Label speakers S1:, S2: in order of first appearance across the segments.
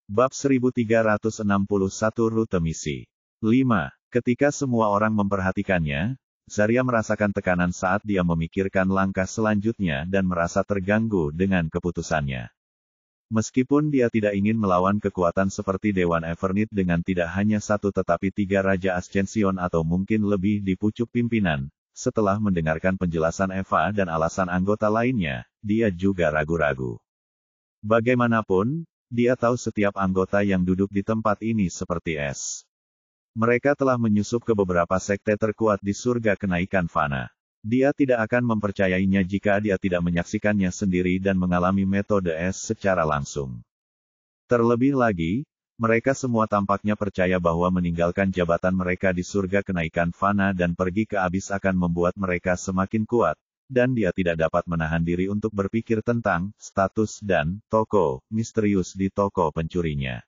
S1: Bab 1361 Rute Misi 5. Ketika semua orang memperhatikannya, Zarya merasakan tekanan saat dia memikirkan langkah selanjutnya dan merasa terganggu dengan keputusannya. Meskipun dia tidak ingin melawan kekuatan seperti Dewan Evernit dengan tidak hanya satu tetapi 3 Raja Ascension atau mungkin lebih di pucuk pimpinan, setelah mendengarkan penjelasan Eva dan alasan anggota lainnya, dia juga ragu-ragu. Bagaimanapun, dia tahu setiap anggota yang duduk di tempat ini seperti es. Mereka telah menyusup ke beberapa sekte terkuat di surga kenaikan fana. Dia tidak akan mempercayainya jika dia tidak menyaksikannya sendiri dan mengalami metode es secara langsung. Terlebih lagi, mereka semua tampaknya percaya bahwa meninggalkan jabatan mereka di surga kenaikan fana dan pergi ke abis akan membuat mereka semakin kuat, dan dia tidak dapat menahan diri untuk berpikir tentang status dan toko misterius di toko pencurinya.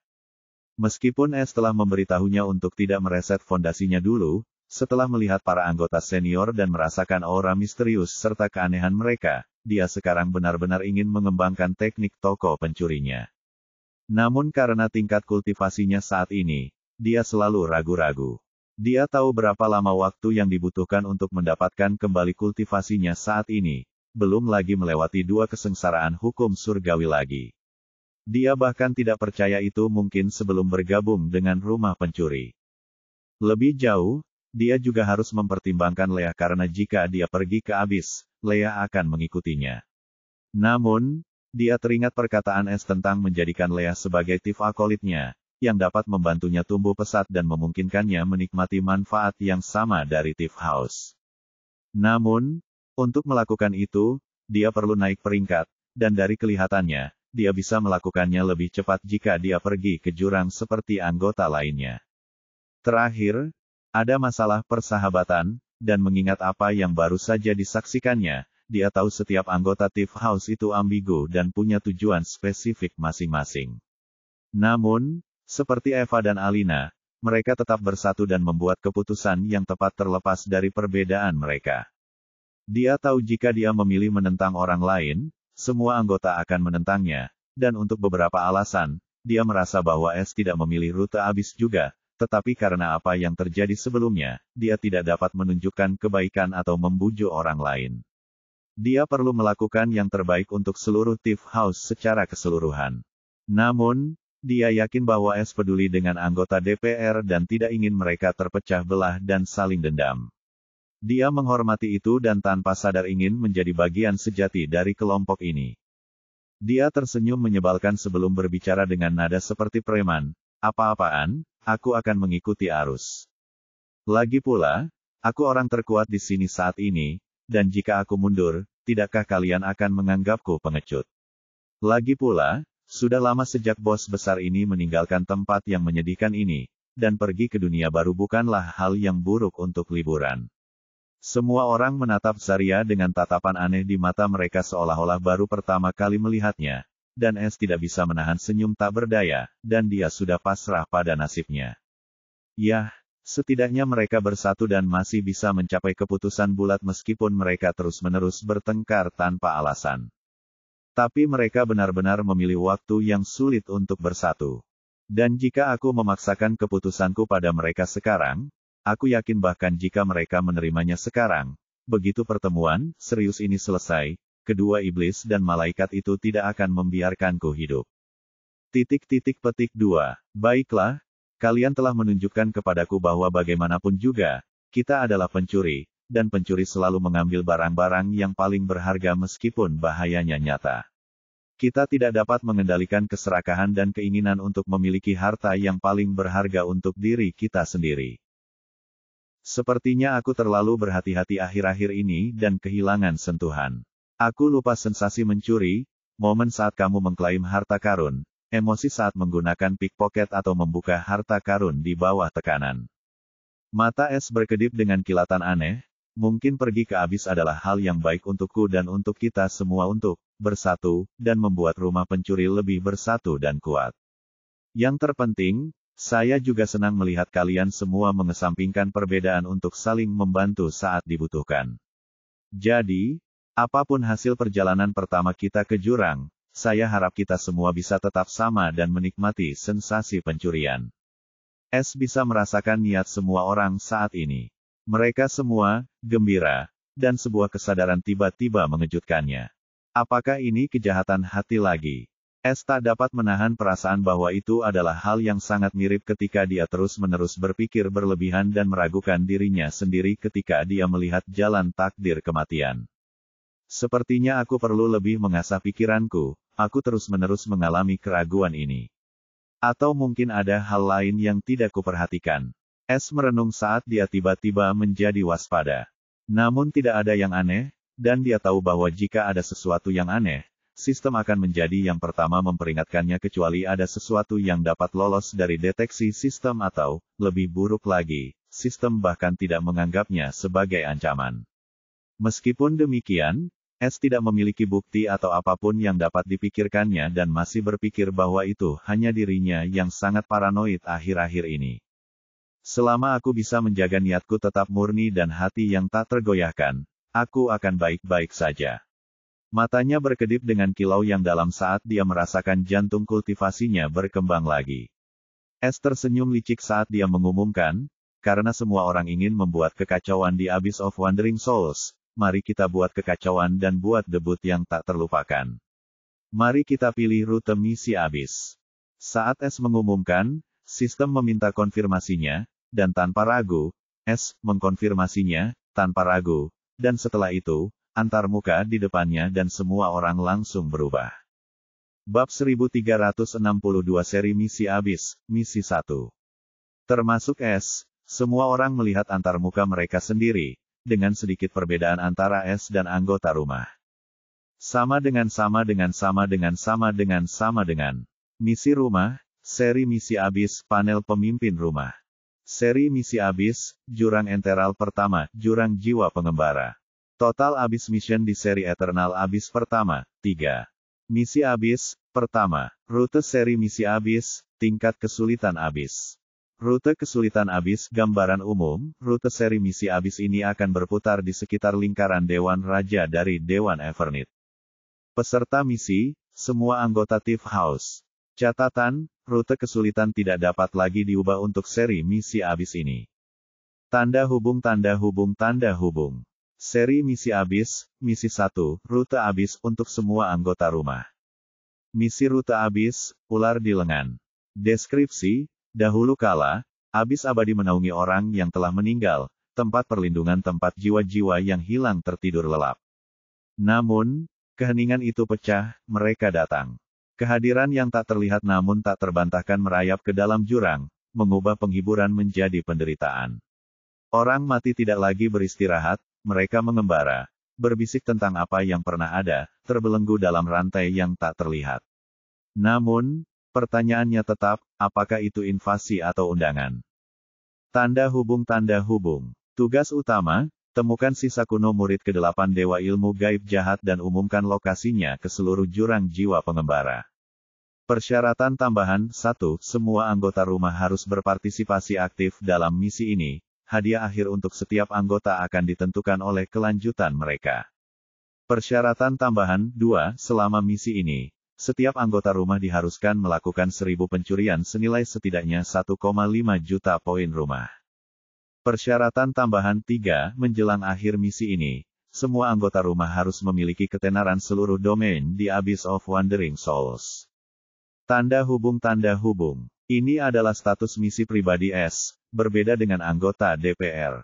S1: Meskipun Es telah memberitahunya untuk tidak mereset fondasinya dulu, setelah melihat para anggota senior dan merasakan aura misterius serta keanehan mereka, dia sekarang benar-benar ingin mengembangkan teknik toko pencurinya. Namun karena tingkat kultivasinya saat ini, dia selalu ragu-ragu. Dia tahu berapa lama waktu yang dibutuhkan untuk mendapatkan kembali kultivasinya saat ini, belum lagi melewati 2 kesengsaraan hukum surgawi lagi. Dia bahkan tidak percaya itu mungkin sebelum bergabung dengan rumah pencuri. Lebih jauh, dia juga harus mempertimbangkan Leah karena jika dia pergi ke abis, Leah akan mengikutinya. Namun, dia teringat perkataan Es tentang menjadikan Leah sebagai tif akolitnya, yang dapat membantunya tumbuh pesat dan memungkinkannya menikmati manfaat yang sama dari Tiff House. Namun, untuk melakukan itu, dia perlu naik peringkat, dan dari kelihatannya, dia bisa melakukannya lebih cepat jika dia pergi ke jurang seperti anggota lainnya. Terakhir, ada masalah persahabatan, dan mengingat apa yang baru saja disaksikannya, dia tahu setiap anggota Tiff House itu ambigu dan punya tujuan spesifik masing-masing. Namun, seperti Eva dan Alina, mereka tetap bersatu dan membuat keputusan yang tepat terlepas dari perbedaan mereka. Dia tahu jika dia memilih menentang orang lain, semua anggota akan menentangnya, dan untuk beberapa alasan, dia merasa bahwa Es tidak memilih rute abis juga, tetapi karena apa yang terjadi sebelumnya, dia tidak dapat menunjukkan kebaikan atau membujuk orang lain. Dia perlu melakukan yang terbaik untuk seluruh Tiff House secara keseluruhan. Namun, dia yakin bahwa Es peduli dengan anggota DPR dan tidak ingin mereka terpecah belah dan saling dendam. Dia menghormati itu dan tanpa sadar ingin menjadi bagian sejati dari kelompok ini. Dia tersenyum menyebalkan sebelum berbicara dengan nada seperti preman, "Apa-apaan, aku akan mengikuti arus. Lagi pula, aku orang terkuat di sini saat ini, dan jika aku mundur, tidakkah kalian akan menganggapku pengecut? Lagi pula, sudah lama sejak bos besar ini meninggalkan tempat yang menyedihkan ini, dan pergi ke dunia baru bukanlah hal yang buruk untuk liburan." Semua orang menatap Zarya dengan tatapan aneh di mata mereka seolah-olah baru pertama kali melihatnya, dan Es tidak bisa menahan senyum tak berdaya, dan dia sudah pasrah pada nasibnya. Yah, setidaknya mereka bersatu dan masih bisa mencapai keputusan bulat meskipun mereka terus-menerus bertengkar tanpa alasan. Tapi mereka benar-benar memilih waktu yang sulit untuk bersatu. Dan jika aku memaksakan keputusanku pada mereka sekarang, aku yakin bahkan jika mereka menerimanya sekarang, begitu pertemuan serius ini selesai, kedua iblis dan malaikat itu tidak akan membiarkanku hidup. Petik 2. Baiklah, kalian telah menunjukkan kepadaku bahwa bagaimanapun juga, kita adalah pencuri, dan pencuri selalu mengambil barang-barang yang paling berharga meskipun bahayanya nyata. Kita tidak dapat mengendalikan keserakahan dan keinginan untuk memiliki harta yang paling berharga untuk diri kita sendiri. Sepertinya aku terlalu berhati-hati akhir-akhir ini dan kehilangan sentuhan. Aku lupa sensasi mencuri, momen saat kamu mengklaim harta karun, emosi saat menggunakan pickpocket atau membuka harta karun di bawah tekanan. Mata Es berkedip dengan kilatan aneh. Mungkin pergi ke abis adalah hal yang baik untukku dan untuk kita semua untuk bersatu, dan membuat rumah pencuri lebih bersatu dan kuat. Yang terpenting, saya juga senang melihat kalian semua mengesampingkan perbedaan untuk saling membantu saat dibutuhkan. Jadi, apapun hasil perjalanan pertama kita ke jurang, saya harap kita semua bisa tetap sama dan menikmati sensasi pencurian. S bisa merasakan niat semua orang saat ini. Mereka semua gembira, dan sebuah kesadaran tiba-tiba mengejutkannya. Apakah ini kejahatan hati lagi? S tak dapat menahan perasaan bahwa itu adalah hal yang sangat mirip ketika dia terus-menerus berpikir berlebihan dan meragukan dirinya sendiri ketika dia melihat jalan takdir kematian. Sepertinya aku perlu lebih mengasah pikiranku, aku terus-menerus mengalami keraguan ini. Atau mungkin ada hal lain yang tidak kuperhatikan. S merenung saat dia tiba-tiba menjadi waspada. Namun tidak ada yang aneh, dan dia tahu bahwa jika ada sesuatu yang aneh, sistem akan menjadi yang pertama memperingatkannya kecuali ada sesuatu yang dapat lolos dari deteksi sistem atau, lebih buruk lagi, sistem bahkan tidak menganggapnya sebagai ancaman. Meskipun demikian, S tidak memiliki bukti atau apapun yang dapat dipikirkannya dan masih berpikir bahwa itu hanya dirinya yang sangat paranoid akhir-akhir ini. Selama aku bisa menjaga niatku tetap murni dan hati yang tak tergoyahkan, aku akan baik-baik saja. Matanya berkedip dengan kilau yang dalam saat dia merasakan jantung kultivasinya berkembang lagi. S tersenyum licik saat dia mengumumkan, karena semua orang ingin membuat kekacauan di Abyss of Wandering Souls, mari kita buat kekacauan dan buat debut yang tak terlupakan. Mari kita pilih rute misi Abyss. Saat S mengumumkan, sistem meminta konfirmasinya, dan tanpa ragu, S mengkonfirmasinya, tanpa ragu, dan setelah itu, antar muka di depannya dan semua orang langsung berubah. Bab 1362 Seri Misi Abyss, Misi 1. Termasuk S, semua orang melihat antar muka mereka sendiri, dengan sedikit perbedaan antara S dan anggota rumah. Sama dengan. Misi rumah, Seri Misi Abyss, panel pemimpin rumah. Seri Misi Abyss, Jurang Enteral pertama, Jurang Jiwa Pengembara. Total Abyss Mission di seri Eternal Abyss pertama, 3. Misi Abyss, pertama, rute seri Misi Abyss, tingkat kesulitan Abyss. Rute kesulitan Abyss, gambaran umum, rute seri Misi Abyss ini akan berputar di sekitar lingkaran Dewan Raja dari Dewan Evernit. Peserta misi, semua anggota Thief House. Catatan, rute kesulitan tidak dapat lagi diubah untuk seri Misi Abyss ini. Tanda hubung. Seri Misi Abyss, Misi 1, Rute Abyss untuk semua anggota rumah. Misi Rute Abyss, Ular di Lengan. Deskripsi, dahulu kala, Abyss abadi menaungi orang yang telah meninggal, tempat perlindungan tempat jiwa-jiwa yang hilang tertidur lelap. Namun, keheningan itu pecah, mereka datang. Kehadiran yang tak terlihat namun tak terbantahkan merayap ke dalam jurang, mengubah penghiburan menjadi penderitaan. Orang mati tidak lagi beristirahat, mereka mengembara, berbisik tentang apa yang pernah ada, terbelenggu dalam rantai yang tak terlihat. Namun, pertanyaannya tetap, apakah itu invasi atau undangan? Tanda hubung. Tugas utama, temukan sisa kuno murid ke-8 Dewa Ilmu Gaib Jahat dan umumkan lokasinya ke seluruh jurang jiwa pengembara. Persyaratan tambahan, 1. Semua anggota rumah harus berpartisipasi aktif dalam misi ini. Hadiah akhir untuk setiap anggota akan ditentukan oleh kelanjutan mereka. Persyaratan tambahan, 2. Selama misi ini, setiap anggota rumah diharuskan melakukan 1000 pencurian senilai setidaknya 1,5 juta poin rumah. Persyaratan tambahan, 3. Menjelang akhir misi ini, semua anggota rumah harus memiliki ketenaran seluruh domain di Abyss of Wandering Souls. Tanda hubung. Ini adalah status misi pribadi S, berbeda dengan anggota DPR.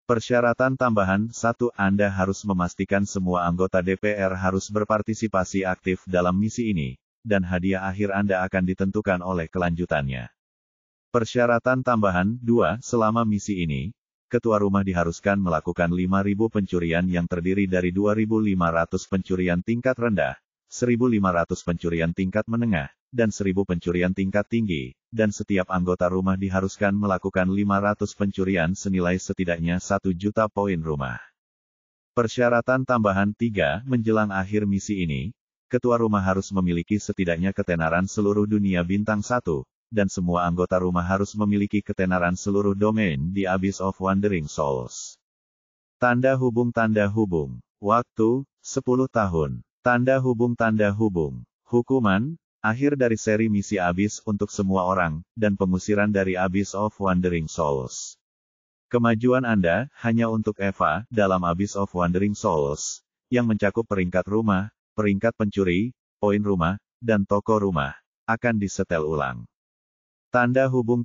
S1: Persyaratan tambahan, 1. Anda harus memastikan semua anggota DPR harus berpartisipasi aktif dalam misi ini, dan hadiah akhir Anda akan ditentukan oleh kelanjutannya. Persyaratan tambahan, 2. Selama misi ini, ketua rumah diharuskan melakukan 5.000 pencurian yang terdiri dari 2.500 pencurian tingkat rendah, 1.500 pencurian tingkat menengah, dan 1.000 pencurian tingkat tinggi, dan setiap anggota rumah diharuskan melakukan 500 pencurian senilai setidaknya 1 juta poin rumah. Persyaratan tambahan 3. Menjelang akhir misi ini, ketua rumah harus memiliki setidaknya ketenaran seluruh dunia bintang 1, dan semua anggota rumah harus memiliki ketenaran seluruh domain di Abyss of Wandering Souls. Tanda hubung. Waktu, 10 tahun. Tanda hubung. Hukuman, akhir dari seri misi Abyss untuk semua orang, dan pengusiran dari Abyss of Wandering Souls. Kemajuan Anda, hanya untuk Eva, dalam Abyss of Wandering Souls, yang mencakup peringkat rumah, peringkat pencuri, poin rumah, dan toko rumah, akan disetel ulang. Tanda hubung.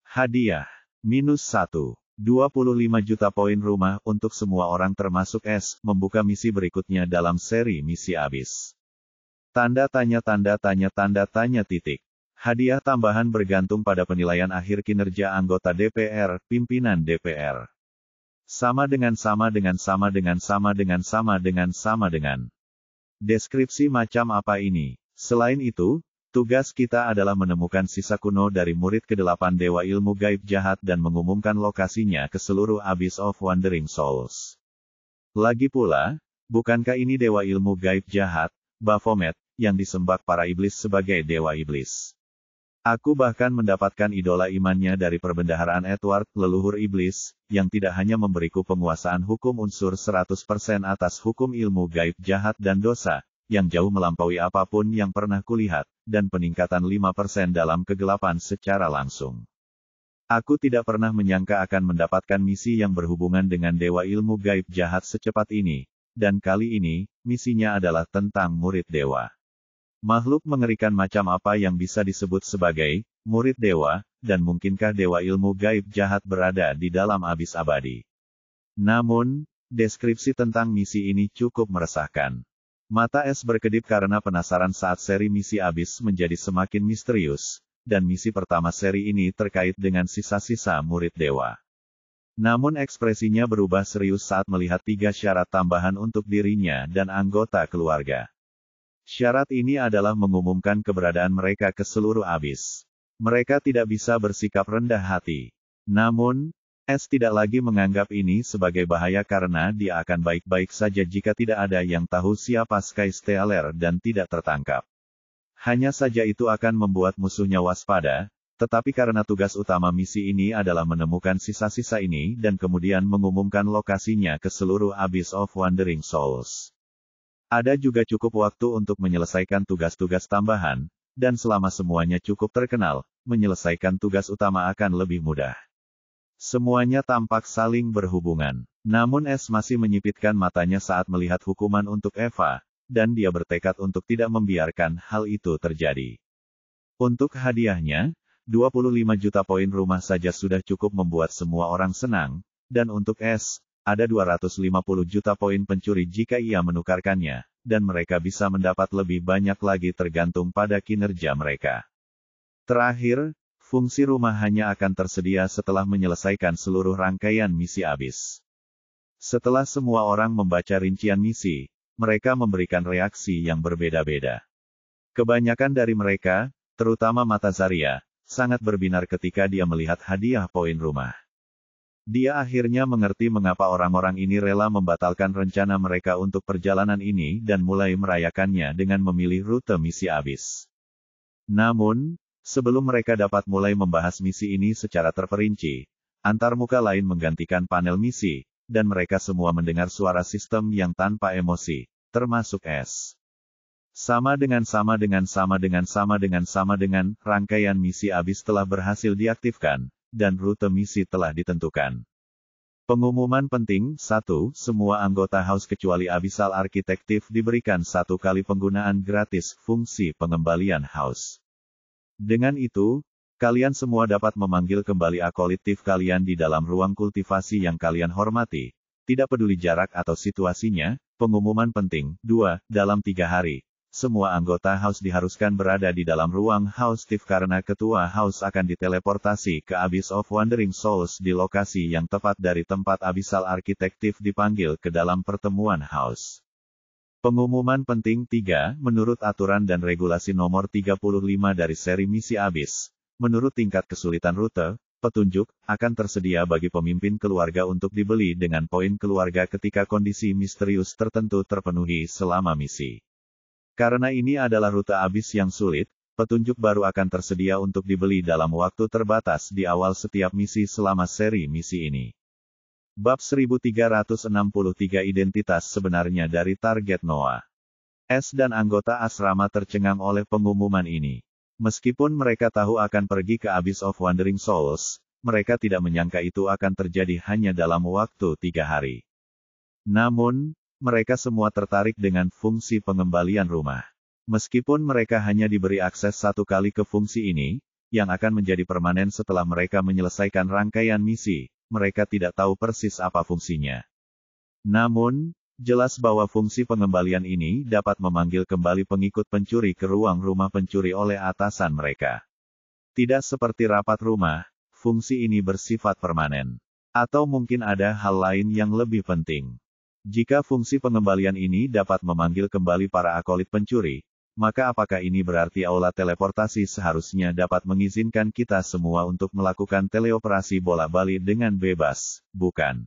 S1: Hadiah. -1. 25 juta poin rumah untuk semua orang termasuk S, membuka misi berikutnya dalam seri misi Abyss. Tanda tanya. Hadiah tambahan bergantung pada penilaian akhir kinerja anggota DPR, pimpinan DPR. Sama dengan. Deskripsi macam apa ini? Selain itu, tugas kita adalah menemukan sisa kuno dari murid ke-8 Dewa Ilmu Gaib Jahat dan mengumumkan lokasinya ke seluruh Abyss of Wandering Souls. Lagi pula, bukankah ini Dewa Ilmu Gaib Jahat, Baphomet, yang disembah para iblis sebagai Dewa Iblis? Aku bahkan mendapatkan idola imannya dari perbendaharaan Edward, leluhur iblis, yang tidak hanya memberiku penguasaan hukum unsur 100% atas hukum ilmu gaib jahat dan dosa, yang jauh melampaui apapun yang pernah kulihat, dan peningkatan 5% dalam kegelapan secara langsung. Aku tidak pernah menyangka akan mendapatkan misi yang berhubungan dengan Dewa Ilmu Gaib Jahat secepat ini, dan kali ini, misinya adalah tentang murid dewa. Makhluk mengerikan macam apa yang bisa disebut sebagai murid dewa, dan mungkinkah Dewa Ilmu Gaib Jahat berada di dalam Abyss abadi? Namun, deskripsi tentang misi ini cukup meresahkan. Mata S berkedip karena penasaran saat seri misi Abyss menjadi semakin misterius, dan misi pertama seri ini terkait dengan sisa-sisa murid dewa. Namun ekspresinya berubah serius saat melihat 3 syarat tambahan untuk dirinya dan anggota keluarga. Syarat ini adalah mengumumkan keberadaan mereka ke seluruh Abyss. Mereka tidak bisa bersikap rendah hati. Namun, S tidak lagi menganggap ini sebagai bahaya karena dia akan baik-baik saja jika tidak ada yang tahu siapa Sky Stealer dan tidak tertangkap. Hanya saja itu akan membuat musuhnya waspada, tetapi karena tugas utama misi ini adalah menemukan sisa-sisa ini dan kemudian mengumumkan lokasinya ke seluruh Abyss of Wandering Souls. Ada juga cukup waktu untuk menyelesaikan tugas-tugas tambahan, dan selama semuanya cukup terkenal, menyelesaikan tugas utama akan lebih mudah. Semuanya tampak saling berhubungan. Namun S masih menyipitkan matanya saat melihat hukuman untuk Eva, dan dia bertekad untuk tidak membiarkan hal itu terjadi. Untuk hadiahnya, 25 juta poin rumah saja sudah cukup membuat semua orang senang, dan untuk S, ada 250 juta poin pencuri jika ia menukarkannya, dan mereka bisa mendapat lebih banyak lagi tergantung pada kinerja mereka. Terakhir, fungsi rumah hanya akan tersedia setelah menyelesaikan seluruh rangkaian misi Abyss. Setelah semua orang membaca rincian misi, mereka memberikan reaksi yang berbeda-beda. Kebanyakan dari mereka, terutama mata Zarya, sangat berbinar ketika dia melihat hadiah poin rumah. Dia akhirnya mengerti mengapa orang-orang ini rela membatalkan rencana mereka untuk perjalanan ini dan mulai merayakannya dengan memilih rute misi Abyss. Namun, sebelum mereka dapat mulai membahas misi ini secara terperinci, antarmuka lain menggantikan panel misi, dan mereka semua mendengar suara sistem yang tanpa emosi, termasuk S. Sama dengan rangkaian misi Abyss telah berhasil diaktifkan, dan rute misi telah ditentukan. Pengumuman penting, 1. Semua anggota House kecuali Abyssal Architective diberikan 1 kali penggunaan gratis fungsi pengembalian House. Dengan itu, kalian semua dapat memanggil kembali akolektif kalian di dalam ruang kultivasi yang kalian hormati, tidak peduli jarak atau situasinya. Pengumuman penting, 2. Dalam 3 hari. Semua anggota House diharuskan berada di dalam ruang House Tif karena ketua House akan diteleportasi ke Abyss of Wandering Souls di lokasi yang tepat dari tempat Abyssal Architective dipanggil ke dalam pertemuan House. Pengumuman penting 3, menurut aturan dan regulasi nomor 35 dari seri misi Abyss, menurut tingkat kesulitan rute, petunjuk akan tersedia bagi pemimpin keluarga untuk dibeli dengan poin keluarga ketika kondisi misterius tertentu terpenuhi selama misi. Karena ini adalah rute Abyss yang sulit, petunjuk baru akan tersedia untuk dibeli dalam waktu terbatas di awal setiap misi selama seri misi ini. Bab 1363 Identitas sebenarnya dari target Noah. S dan anggota asrama tercengang oleh pengumuman ini. Meskipun mereka tahu akan pergi ke Abyss of Wandering Souls, mereka tidak menyangka itu akan terjadi hanya dalam waktu 3 hari. Namun, mereka semua tertarik dengan fungsi pengembalian rumah. Meskipun mereka hanya diberi akses 1 kali ke fungsi ini, yang akan menjadi permanen setelah mereka menyelesaikan rangkaian misi, mereka tidak tahu persis apa fungsinya. Namun, jelas bahwa fungsi pengembalian ini dapat memanggil kembali pengikut pencuri ke ruang rumah pencuri oleh atasan mereka. Tidak seperti rapat rumah, fungsi ini bersifat permanen. Atau mungkin ada hal lain yang lebih penting. Jika fungsi pengembalian ini dapat memanggil kembali para akolit pencuri, maka apakah ini berarti aula teleportasi seharusnya dapat mengizinkan kita semua untuk melakukan teleoperasi bola-balik dengan bebas, bukan?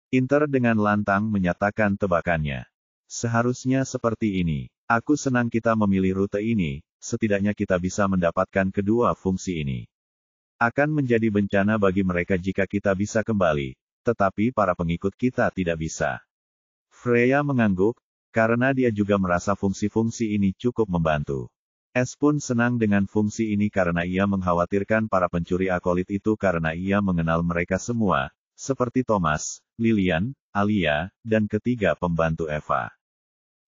S1: Inter dengan lantang menyatakan tebakannya. Seharusnya seperti ini. Aku senang kita memilih rute ini, setidaknya kita bisa mendapatkan kedua fungsi ini. Akan menjadi bencana bagi mereka jika kita bisa kembali, tetapi para pengikut kita tidak bisa. Freya mengangguk, karena dia juga merasa fungsi-fungsi ini cukup membantu. S pun senang dengan fungsi ini karena ia mengkhawatirkan para pencuri akolit itu karena ia mengenal mereka semua, seperti Thomas, Lilian, Alia, dan ketiga pembantu Eva.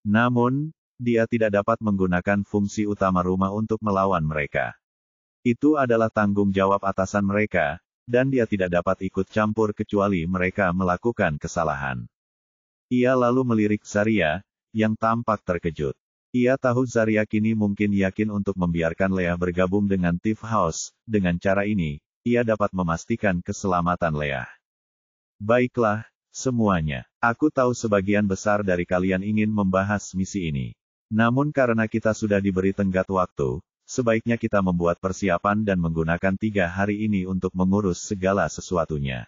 S1: Namun, dia tidak dapat menggunakan fungsi utama rumah untuk melawan mereka. Itu adalah tanggung jawab atasan mereka, dan dia tidak dapat ikut campur kecuali mereka melakukan kesalahan. Ia lalu melirik Zarya, yang tampak terkejut. Ia tahu Zarya kini mungkin yakin untuk membiarkan Leah bergabung dengan Thief House. Dengan cara ini, ia dapat memastikan keselamatan Leah. Baiklah, semuanya. Aku tahu sebagian besar dari kalian ingin membahas misi ini. Namun karena kita sudah diberi tenggat waktu, sebaiknya kita membuat persiapan dan menggunakan 3 hari ini untuk mengurus segala sesuatunya.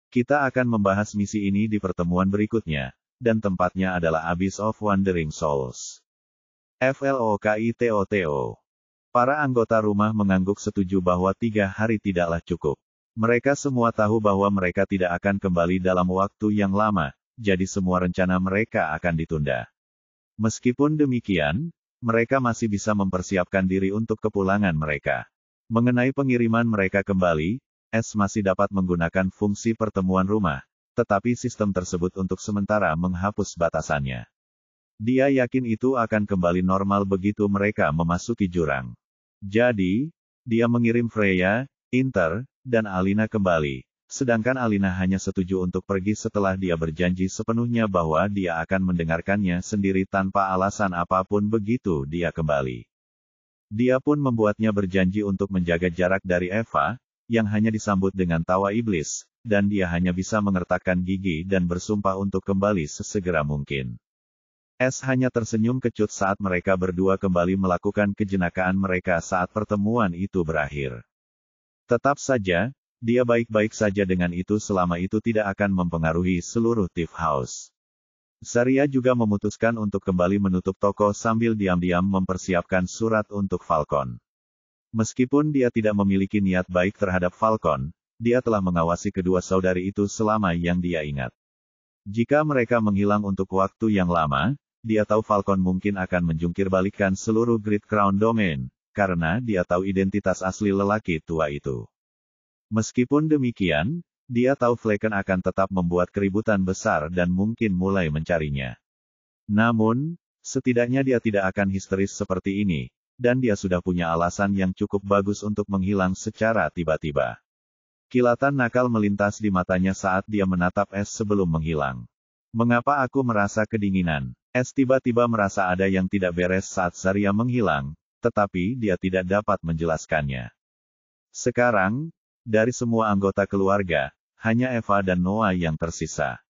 S1: Kita akan membahas misi ini di pertemuan berikutnya, dan tempatnya adalah Abyss of Wandering Souls. FLOKITOTO. Para anggota rumah mengangguk setuju bahwa 3 hari tidaklah cukup. Mereka semua tahu bahwa mereka tidak akan kembali dalam waktu yang lama, jadi semua rencana mereka akan ditunda. Meskipun demikian, mereka masih bisa mempersiapkan diri untuk kepulangan mereka. Mengenai pengiriman mereka kembali, S masih dapat menggunakan fungsi pertemuan rumah, tetapi sistem tersebut untuk sementara menghapus batasannya. Dia yakin itu akan kembali normal begitu mereka memasuki jurang. Jadi, dia mengirim Freya, Inter, dan Alina kembali, sedangkan Alina hanya setuju untuk pergi setelah dia berjanji sepenuhnya bahwa dia akan mendengarkannya sendiri tanpa alasan apapun begitu dia kembali. Dia pun membuatnya berjanji untuk menjaga jarak dari Eva, yang hanya disambut dengan tawa iblis, dan dia hanya bisa mengertakkan gigi dan bersumpah untuk kembali sesegera mungkin. S hanya tersenyum kecut saat mereka berdua kembali melakukan kejenakaan mereka saat pertemuan itu berakhir. Tetap saja, dia baik-baik saja dengan itu selama itu tidak akan mempengaruhi seluruh Thief House. Zarya juga memutuskan untuk kembali menutup toko sambil diam-diam mempersiapkan surat untuk Falcon. Meskipun dia tidak memiliki niat baik terhadap Falcon, dia telah mengawasi kedua saudari itu selama yang dia ingat. Jika mereka menghilang untuk waktu yang lama, dia tahu Falcon mungkin akan menjungkirbalikkan seluruh Great Crown Domain, karena dia tahu identitas asli lelaki tua itu. Meskipun demikian, dia tahu Flaken akan tetap membuat keributan besar dan mungkin mulai mencarinya. Namun, setidaknya dia tidak akan histeris seperti ini, dan dia sudah punya alasan yang cukup bagus untuk menghilang secara tiba-tiba. Kilatan nakal melintas di matanya saat dia menatap S sebelum menghilang. Mengapa aku merasa kedinginan? S tiba-tiba merasa ada yang tidak beres saat Zarya menghilang, tetapi dia tidak dapat menjelaskannya. Sekarang, dari semua anggota keluarga, hanya Eva dan Noah yang tersisa.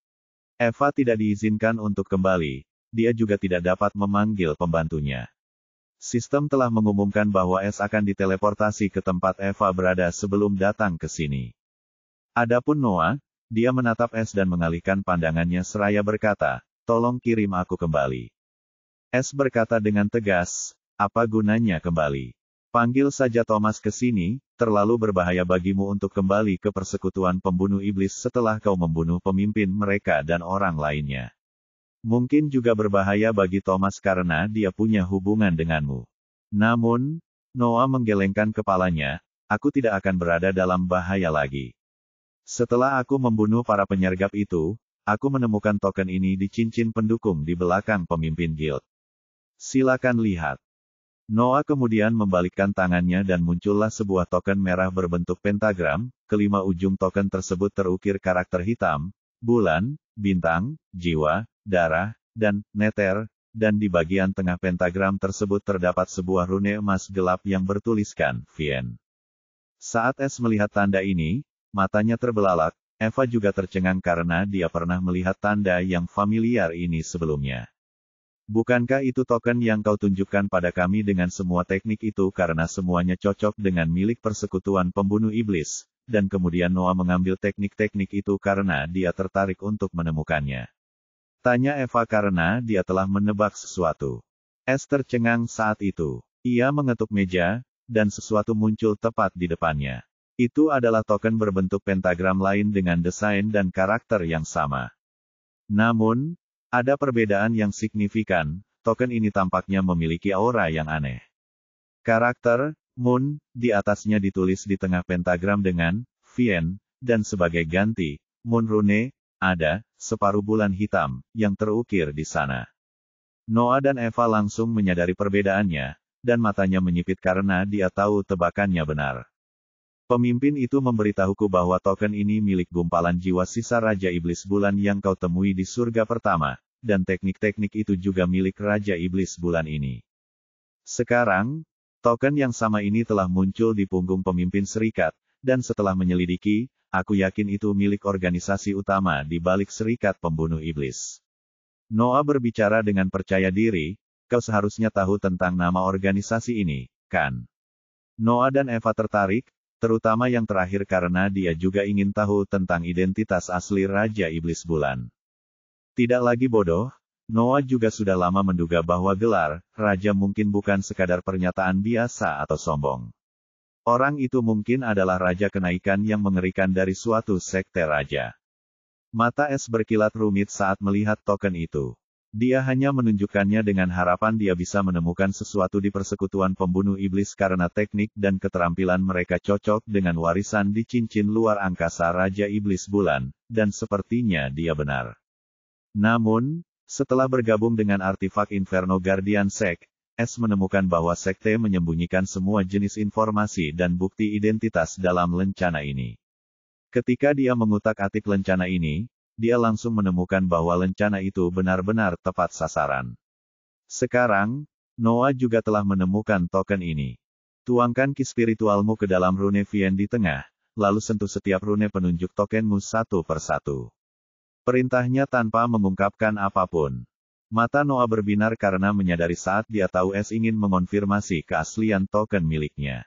S1: Eva tidak diizinkan untuk kembali, dia juga tidak dapat memanggil pembantunya. Sistem telah mengumumkan bahwa S akan diteleportasi ke tempat Eva berada sebelum datang ke sini. Adapun Noah, dia menatap S dan mengalihkan pandangannya seraya berkata, "Tolong kirim aku kembali." S berkata dengan tegas, "Apa gunanya kembali? Panggil saja Thomas ke sini, terlalu berbahaya bagimu untuk kembali ke persekutuan pembunuh iblis setelah kau membunuh pemimpin mereka dan orang lainnya." Mungkin juga berbahaya bagi Thomas karena dia punya hubungan denganmu. Namun, Noah menggelengkan kepalanya, aku tidak akan berada dalam bahaya lagi. Setelah aku membunuh para penyergap itu, aku menemukan token ini di cincin pendukung di belakang pemimpin guild. Silakan lihat. Noah kemudian membalikkan tangannya dan muncullah sebuah token merah berbentuk pentagram, kelima ujung token tersebut terukir karakter hitam, bulan, bintang, jiwa, darah, dan neter, dan di bagian tengah pentagram tersebut terdapat sebuah rune emas gelap yang bertuliskan, Vien. Saat Es melihat tanda ini, matanya terbelalak, Eva juga tercengang karena dia pernah melihat tanda yang familiar ini sebelumnya. Bukankah itu token yang kau tunjukkan pada kami dengan semua teknik itu karena semuanya cocok dengan milik persekutuan pembunuh iblis, dan kemudian Noah mengambil teknik-teknik itu karena dia tertarik untuk menemukannya. Tanya Eva karena dia telah menebak sesuatu. Es tercengang saat itu. Ia mengetuk meja, dan sesuatu muncul tepat di depannya. Itu adalah token berbentuk pentagram lain dengan desain dan karakter yang sama. Namun, ada perbedaan yang signifikan, token ini tampaknya memiliki aura yang aneh. Karakter, Moon, di atasnya ditulis di tengah pentagram dengan, Vien, dan sebagai ganti, Moon Rune, ada, separuh bulan hitam, yang terukir di sana. Noah dan Eva langsung menyadari perbedaannya, dan matanya menyipit karena dia tahu tebakannya benar. Pemimpin itu memberitahuku bahwa token ini milik gumpalan jiwa sisa Raja Iblis Bulan yang kau temui di surga pertama, dan teknik-teknik itu juga milik Raja Iblis Bulan ini. Sekarang, token yang sama ini telah muncul di punggung pemimpin serikat, dan setelah menyelidiki, aku yakin itu milik organisasi utama di balik serikat pembunuh iblis. Noah berbicara dengan percaya diri, kau seharusnya tahu tentang nama organisasi ini, kan? Noah dan Eva tertarik, terutama yang terakhir karena dia juga ingin tahu tentang identitas asli Raja Iblis Bulan. Tidak lagi bodoh, Noah juga sudah lama menduga bahwa gelar Raja mungkin bukan sekadar pernyataan biasa atau sombong. Orang itu mungkin adalah Raja Kenaikan yang mengerikan dari suatu sekte raja. Mata Es berkilat rumit saat melihat token itu. Dia hanya menunjukkannya dengan harapan dia bisa menemukan sesuatu di persekutuan pembunuh iblis karena teknik dan keterampilan mereka cocok dengan warisan di cincin luar angkasa Raja Iblis Bulan, dan sepertinya dia benar. Namun, setelah bergabung dengan artefak Inferno Guardian Sect, Es menemukan bahwa sekte menyembunyikan semua jenis informasi dan bukti identitas dalam lencana ini. Ketika dia mengutak-atik lencana ini, dia langsung menemukan bahwa lencana itu benar-benar tepat sasaran. Sekarang, Noah juga telah menemukan token ini. Tuangkan ki spiritualmu ke dalam rune Vien di tengah, lalu sentuh setiap rune penunjuk tokenmu satu persatu. Perintahnya tanpa mengungkapkan apapun. Mata Noah berbinar karena menyadari saat dia tahu Es ingin mengonfirmasi keaslian token miliknya.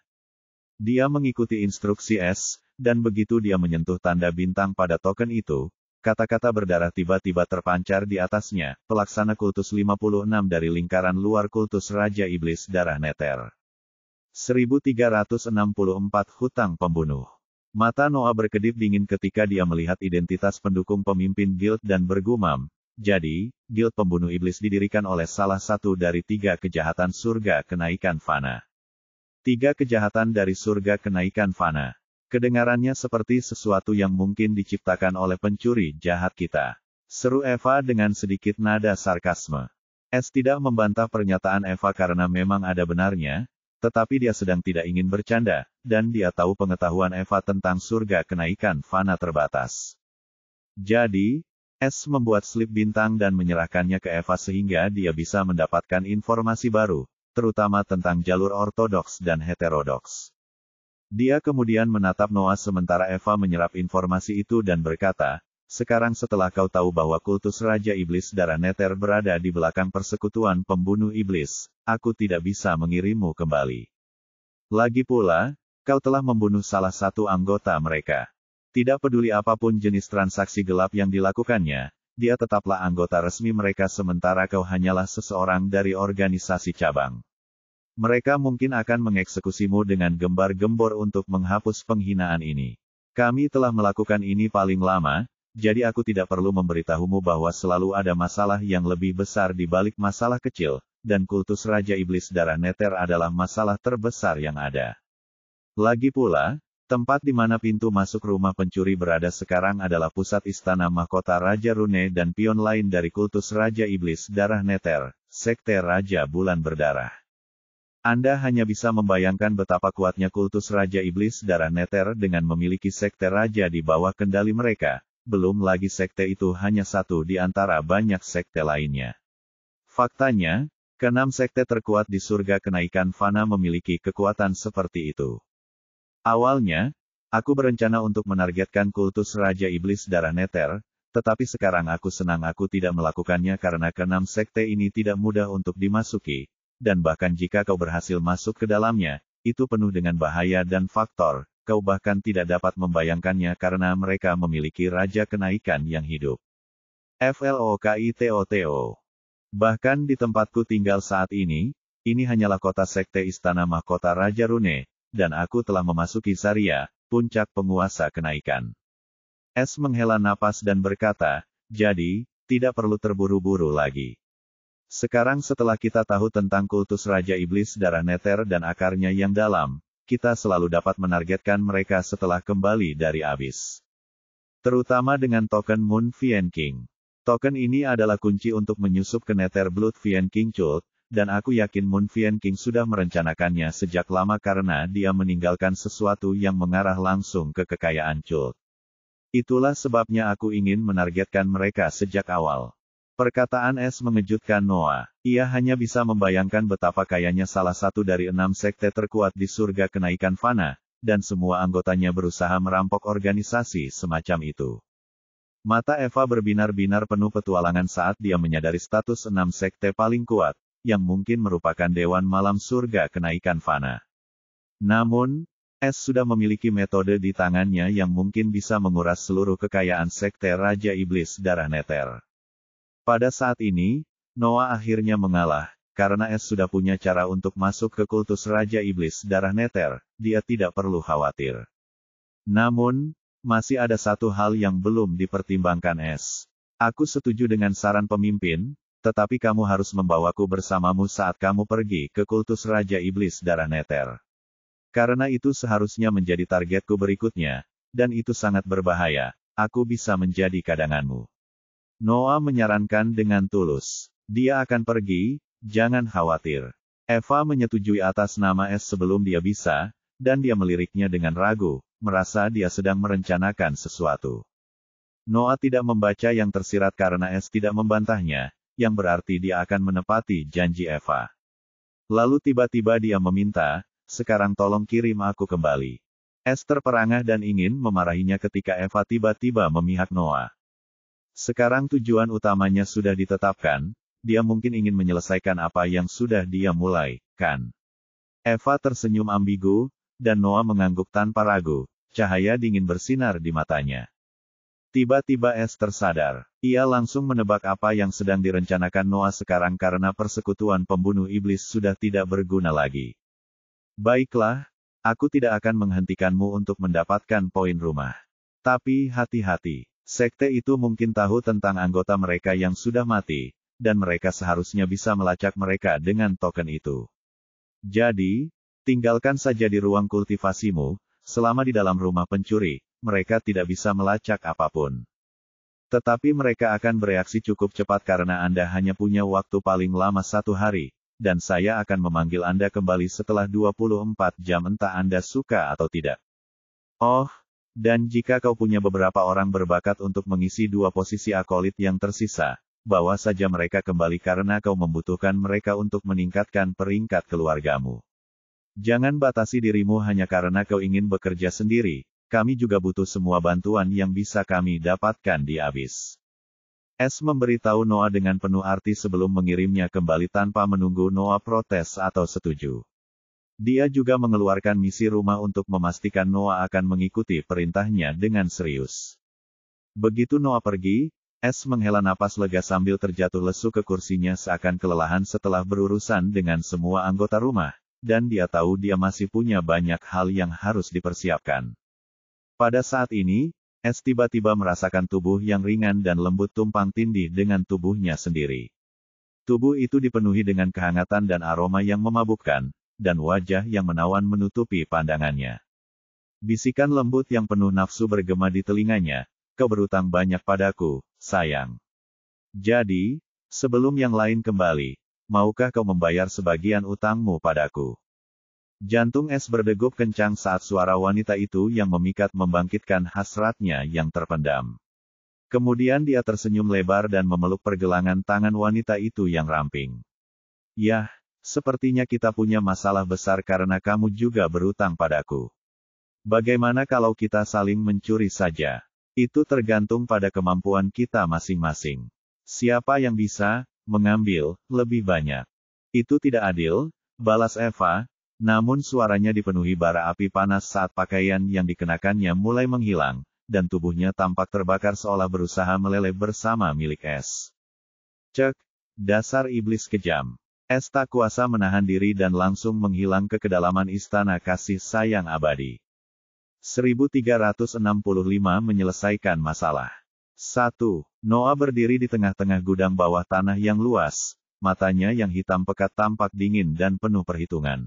S1: Dia mengikuti instruksi Es, dan begitu dia menyentuh tanda bintang pada token itu, kata-kata berdarah tiba-tiba terpancar di atasnya, pelaksana kultus 56 dari lingkaran luar kultus Raja Iblis Darah Neter. 1364 Hutang Pembunuh. Mata Noah berkedip dingin ketika dia melihat identitas pendukung pemimpin guild dan bergumam, jadi, guild pembunuh iblis didirikan oleh salah satu dari 3 kejahatan surga kenaikan fana. 3 kejahatan dari surga kenaikan fana. Kedengarannya seperti sesuatu yang mungkin diciptakan oleh pencuri jahat kita. Seru Eva dengan sedikit nada sarkasme. Es tidak membantah pernyataan Eva karena memang ada benarnya, tetapi dia sedang tidak ingin bercanda, dan dia tahu pengetahuan Eva tentang surga kenaikan fana terbatas. Jadi, Es membuat slip bintang dan menyerahkannya ke Eva sehingga dia bisa mendapatkan informasi baru, terutama tentang jalur ortodoks dan heterodoks. Dia kemudian menatap Noah sementara Eva menyerap informasi itu dan berkata, sekarang setelah kau tahu bahwa kultus Raja Iblis Darah Neter berada di belakang persekutuan pembunuh iblis, aku tidak bisa mengirimmu kembali. Lagi pula, kau telah membunuh salah satu anggota mereka. Tidak peduli apapun jenis transaksi gelap yang dilakukannya, dia tetaplah anggota resmi mereka sementara kau hanyalah seseorang dari organisasi cabang. Mereka mungkin akan mengeksekusimu dengan gembar-gembor untuk menghapus penghinaan ini. Kami telah melakukan ini paling lama, jadi aku tidak perlu memberitahumu bahwa selalu ada masalah yang lebih besar di balik masalah kecil, dan kultus Raja Iblis Darah Neter adalah masalah terbesar yang ada. Lagi pula, tempat di mana pintu masuk rumah pencuri berada sekarang adalah pusat istana mahkota Raja Rune dan pion lain dari kultus Raja Iblis Darah Neter, Sekte Raja Bulan Berdarah. Anda hanya bisa membayangkan betapa kuatnya kultus Raja Iblis Darah Neter dengan memiliki sekte raja di bawah kendali mereka, belum lagi sekte itu hanya satu di antara banyak sekte lainnya. Faktanya, keenam sekte terkuat di surga kenaikan fana memiliki kekuatan seperti itu. Awalnya, aku berencana untuk menargetkan kultus Raja Iblis Darah Neter, tetapi sekarang aku senang aku tidak melakukannya karena keenam sekte ini tidak mudah untuk dimasuki. Dan bahkan jika kau berhasil masuk ke dalamnya, itu penuh dengan bahaya dan faktor, kau bahkan tidak dapat membayangkannya karena mereka memiliki raja kenaikan yang hidup. FLOKITOTO. Bahkan di tempatku tinggal saat ini hanyalah kota sekte istana mahkota Raja Rune, dan aku telah memasuki Zarya, puncak penguasa kenaikan. S menghela napas dan berkata, jadi, tidak perlu terburu-buru lagi. Sekarang setelah kita tahu tentang kultus Raja Iblis Darah Neter dan akarnya yang dalam, kita selalu dapat menargetkan mereka setelah kembali dari abyss. Terutama dengan token Moon Fian King. Token ini adalah kunci untuk menyusup ke Nether Blood Fian King Cult, dan aku yakin Moon Fian King sudah merencanakannya sejak lama karena dia meninggalkan sesuatu yang mengarah langsung ke kekayaan Cult. Itulah sebabnya aku ingin menargetkan mereka sejak awal. Perkataan S mengejutkan Noah. Ia hanya bisa membayangkan betapa kayanya salah satu dari 6 sekte terkuat di surga kenaikan fana, dan semua anggotanya berusaha merampok organisasi semacam itu. Mata Eva berbinar-binar penuh petualangan saat dia menyadari status 6 sekte paling kuat, yang mungkin merupakan Dewan Malam Surga kenaikan fana. Namun, S sudah memiliki metode di tangannya yang mungkin bisa menguras seluruh kekayaan sekte Raja Iblis Darah Neter. Pada saat ini, Noah akhirnya mengalah, karena S sudah punya cara untuk masuk ke kultus Raja Iblis Darah Neter, dia tidak perlu khawatir. Namun, masih ada satu hal yang belum dipertimbangkan S. Aku setuju dengan saran pemimpin, tetapi kamu harus membawaku bersamamu saat kamu pergi ke kultus Raja Iblis Darah Neter. Karena itu seharusnya menjadi targetku berikutnya, dan itu sangat berbahaya, aku bisa menjadi cadanganmu. Noah menyarankan dengan tulus. Dia akan pergi, jangan khawatir. Eva menyetujui atas nama S sebelum dia bisa, dan dia meliriknya dengan ragu, merasa dia sedang merencanakan sesuatu. Noah tidak membaca yang tersirat karena S tidak membantahnya, yang berarti dia akan menepati janji Eva. Lalu tiba-tiba dia meminta, sekarang tolong kirim aku kembali. S terperangah dan ingin memarahinya ketika Eva tiba-tiba memihak Noah. Sekarang tujuan utamanya sudah ditetapkan, dia mungkin ingin menyelesaikan apa yang sudah dia mulai, kan? Eva tersenyum ambigu, dan Noah mengangguk tanpa ragu, cahaya dingin bersinar di matanya. Tiba-tiba S tersadar, ia langsung menebak apa yang sedang direncanakan Noah sekarang karena persekutuan pembunuh iblis sudah tidak berguna lagi. Baiklah, aku tidak akan menghentikanmu untuk mendapatkan poin rumah. Tapi hati-hati. Sekte itu mungkin tahu tentang anggota mereka yang sudah mati, dan mereka seharusnya bisa melacak mereka dengan token itu. Jadi, tinggalkan saja di ruang kultivasimu, selama di dalam rumah pencuri, mereka tidak bisa melacak apapun. Tetapi mereka akan bereaksi cukup cepat karena Anda hanya punya waktu paling lama 1 hari, dan saya akan memanggil Anda kembali setelah 24 jam entah Anda suka atau tidak. Oh, dan jika kau punya beberapa orang berbakat untuk mengisi 2 posisi akolit yang tersisa, bawa saja mereka kembali karena kau membutuhkan mereka untuk meningkatkan peringkat keluargamu. Jangan batasi dirimu hanya karena kau ingin bekerja sendiri, kami juga butuh semua bantuan yang bisa kami dapatkan di abyss. S memberitahu Noah dengan penuh arti sebelum mengirimnya kembali tanpa menunggu Noah protes atau setuju. Dia juga mengeluarkan misi rumah untuk memastikan Noah akan mengikuti perintahnya dengan serius. Begitu Noah pergi, S menghela napas lega sambil terjatuh lesu ke kursinya seakan kelelahan setelah berurusan dengan semua anggota rumah, dan dia tahu dia masih punya banyak hal yang harus dipersiapkan. Pada saat ini, Es tiba-tiba merasakan tubuh yang ringan dan lembut tumpang tindih dengan tubuhnya sendiri. Tubuh itu dipenuhi dengan kehangatan dan aroma yang memabukkan, dan wajah yang menawan menutupi pandangannya. Bisikan lembut yang penuh nafsu bergema di telinganya, "Kau berutang banyak padaku, sayang. Jadi, sebelum yang lain kembali, maukah kau membayar sebagian utangmu padaku?" Jantung Es berdegup kencang saat suara wanita itu yang memikat membangkitkan hasratnya yang terpendam. Kemudian dia tersenyum lebar dan memeluk pergelangan tangan wanita itu yang ramping. "Yah, sepertinya kita punya masalah besar karena kamu juga berutang padaku. Bagaimana kalau kita saling mencuri saja? Itu tergantung pada kemampuan kita masing-masing. Siapa yang bisa mengambil lebih banyak?" "Itu tidak adil," balas Eva. Namun suaranya dipenuhi bara api panas saat pakaian yang dikenakannya mulai menghilang, dan tubuhnya tampak terbakar seolah berusaha meleleh bersama milik Es. "Cek, dasar iblis kejam." Es tak kuasa menahan diri dan langsung menghilang ke kedalaman istana kasih sayang abadi. 1365 menyelesaikan masalah. 1. Noah berdiri di tengah-tengah gudang bawah tanah yang luas, matanya yang hitam pekat tampak dingin dan penuh perhitungan.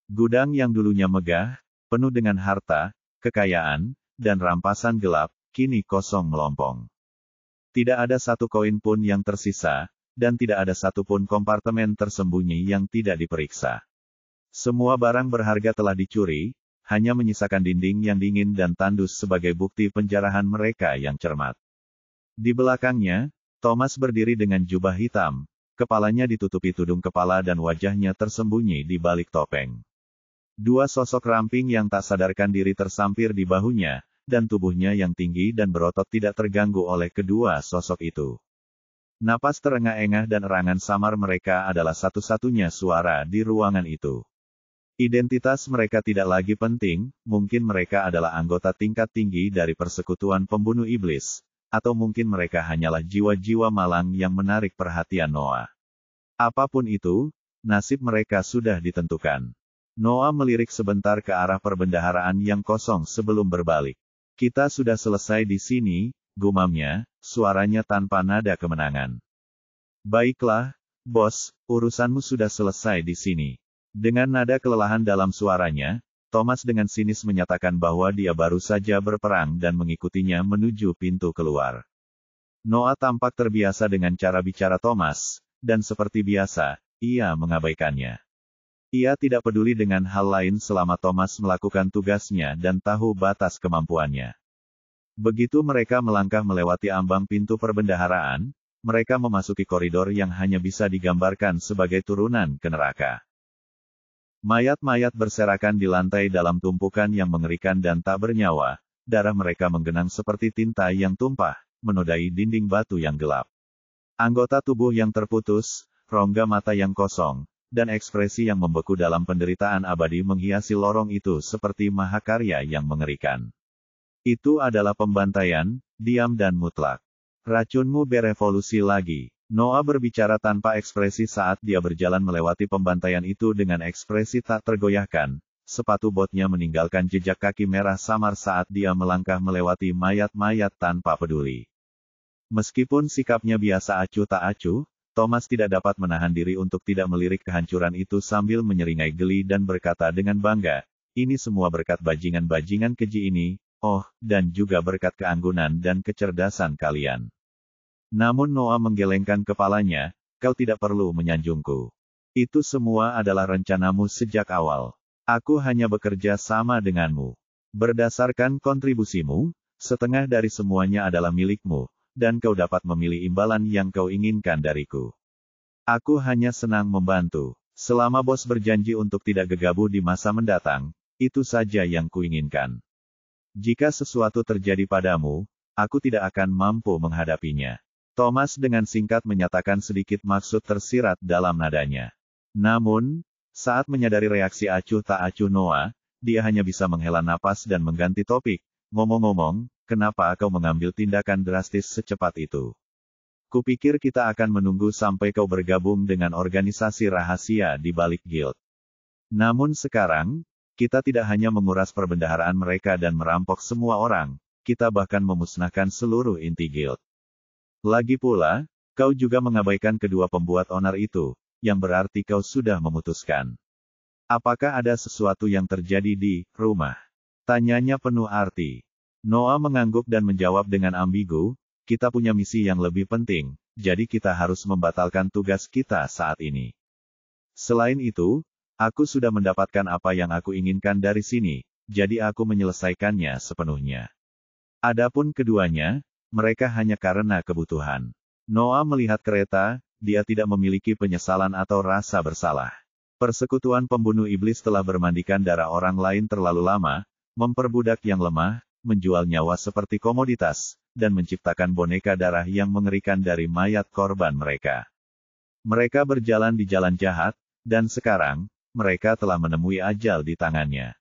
S1: Gudang yang dulunya megah, penuh dengan harta, kekayaan, dan rampasan gelap, kini kosong melompong. Tidak ada satu koin pun yang tersisa, dan tidak ada satupun kompartemen tersembunyi yang tidak diperiksa. Semua barang berharga telah dicuri, hanya menyisakan dinding yang dingin dan tandus sebagai bukti penjarahan mereka yang cermat. Di belakangnya, Thomas berdiri dengan jubah hitam, kepalanya ditutupi tudung kepala dan wajahnya tersembunyi di balik topeng. Dua sosok ramping yang tak sadarkan diri tersampir di bahunya, dan tubuhnya yang tinggi dan berotot tidak terganggu oleh kedua sosok itu. Napas terengah-engah dan erangan samar mereka adalah satu-satunya suara di ruangan itu. Identitas mereka tidak lagi penting, mungkin mereka adalah anggota tingkat tinggi dari persekutuan pembunuh iblis, atau mungkin mereka hanyalah jiwa-jiwa malang yang menarik perhatian Noah. Apapun itu, nasib mereka sudah ditentukan. Noah melirik sebentar ke arah perbendaharaan yang kosong sebelum berbalik. "Kita sudah selesai di sini," gumamnya, suaranya tanpa nada kemenangan. "Baiklah, bos, urusanmu sudah selesai di sini." Dengan nada kelelahan dalam suaranya, Thomas dengan sinis menyatakan bahwa dia baru saja berperang dan mengikutinya menuju pintu keluar. Noah tampak terbiasa dengan cara bicara Thomas, dan seperti biasa, ia mengabaikannya. Ia tidak peduli dengan hal lain selama Thomas melakukan tugasnya dan tahu batas kemampuannya. Begitu mereka melangkah melewati ambang pintu perbendaharaan, mereka memasuki koridor yang hanya bisa digambarkan sebagai turunan ke neraka. Mayat-mayat berserakan di lantai dalam tumpukan yang mengerikan dan tak bernyawa, darah mereka menggenang seperti tinta yang tumpah, menodai dinding batu yang gelap. Anggota tubuh yang terputus, rongga mata yang kosong, dan ekspresi yang membeku dalam penderitaan abadi menghiasi lorong itu seperti mahakarya yang mengerikan. Itu adalah pembantaian, diam dan mutlak. "Racunmu berevolusi lagi." Noah berbicara tanpa ekspresi saat dia berjalan melewati pembantaian itu dengan ekspresi tak tergoyahkan. Sepatu botnya meninggalkan jejak kaki merah samar saat dia melangkah melewati mayat-mayat tanpa peduli. Meskipun sikapnya biasa acuh tak acuh, Thomas tidak dapat menahan diri untuk tidak melirik kehancuran itu sambil menyeringai geli dan berkata dengan bangga, "Ini semua berkat bajingan-bajingan keji ini, oh, dan juga berkat keanggunan dan kecerdasan kalian." Namun Noah menggelengkan kepalanya, "Kau tidak perlu menyanjungku. Itu semua adalah rencanamu sejak awal. Aku hanya bekerja sama denganmu. Berdasarkan kontribusimu, setengah dari semuanya adalah milikmu, dan kau dapat memilih imbalan yang kau inginkan dariku. Aku hanya senang membantu. Selama bos berjanji untuk tidak gegabah di masa mendatang, itu saja yang kuinginkan. Jika sesuatu terjadi padamu, aku tidak akan mampu menghadapinya." Thomas dengan singkat menyatakan sedikit maksud tersirat dalam nadanya. Namun, saat menyadari reaksi acuh tak acuh Noah, dia hanya bisa menghela napas dan mengganti topik. "Ngomong-ngomong, kenapa kau mengambil tindakan drastis secepat itu? Kupikir kita akan menunggu sampai kau bergabung dengan organisasi rahasia di balik guild. Namun sekarang, kita tidak hanya menguras perbendaharaan mereka dan merampok semua orang, kita bahkan memusnahkan seluruh inti guild. Lagi pula, kau juga mengabaikan kedua pembuat onar itu, yang berarti kau sudah memutuskan. Apakah ada sesuatu yang terjadi di rumah? Tanyanya penuh arti. Noah mengangguk dan menjawab dengan ambigu, kita punya misi yang lebih penting, jadi kita harus membatalkan tugas kita saat ini. Selain itu, aku sudah mendapatkan apa yang aku inginkan dari sini, jadi aku menyelesaikannya sepenuhnya. Adapun keduanya, mereka hanya karena kebutuhan. Noah melihat kereta, dia tidak memiliki penyesalan atau rasa bersalah. Persekutuan pembunuh iblis telah bermandikan darah orang lain terlalu lama, memperbudak yang lemah, menjual nyawa seperti komoditas, dan menciptakan boneka darah yang mengerikan dari mayat korban mereka. Mereka berjalan di jalan jahat, dan sekarang, mereka telah menemui ajal di tangannya.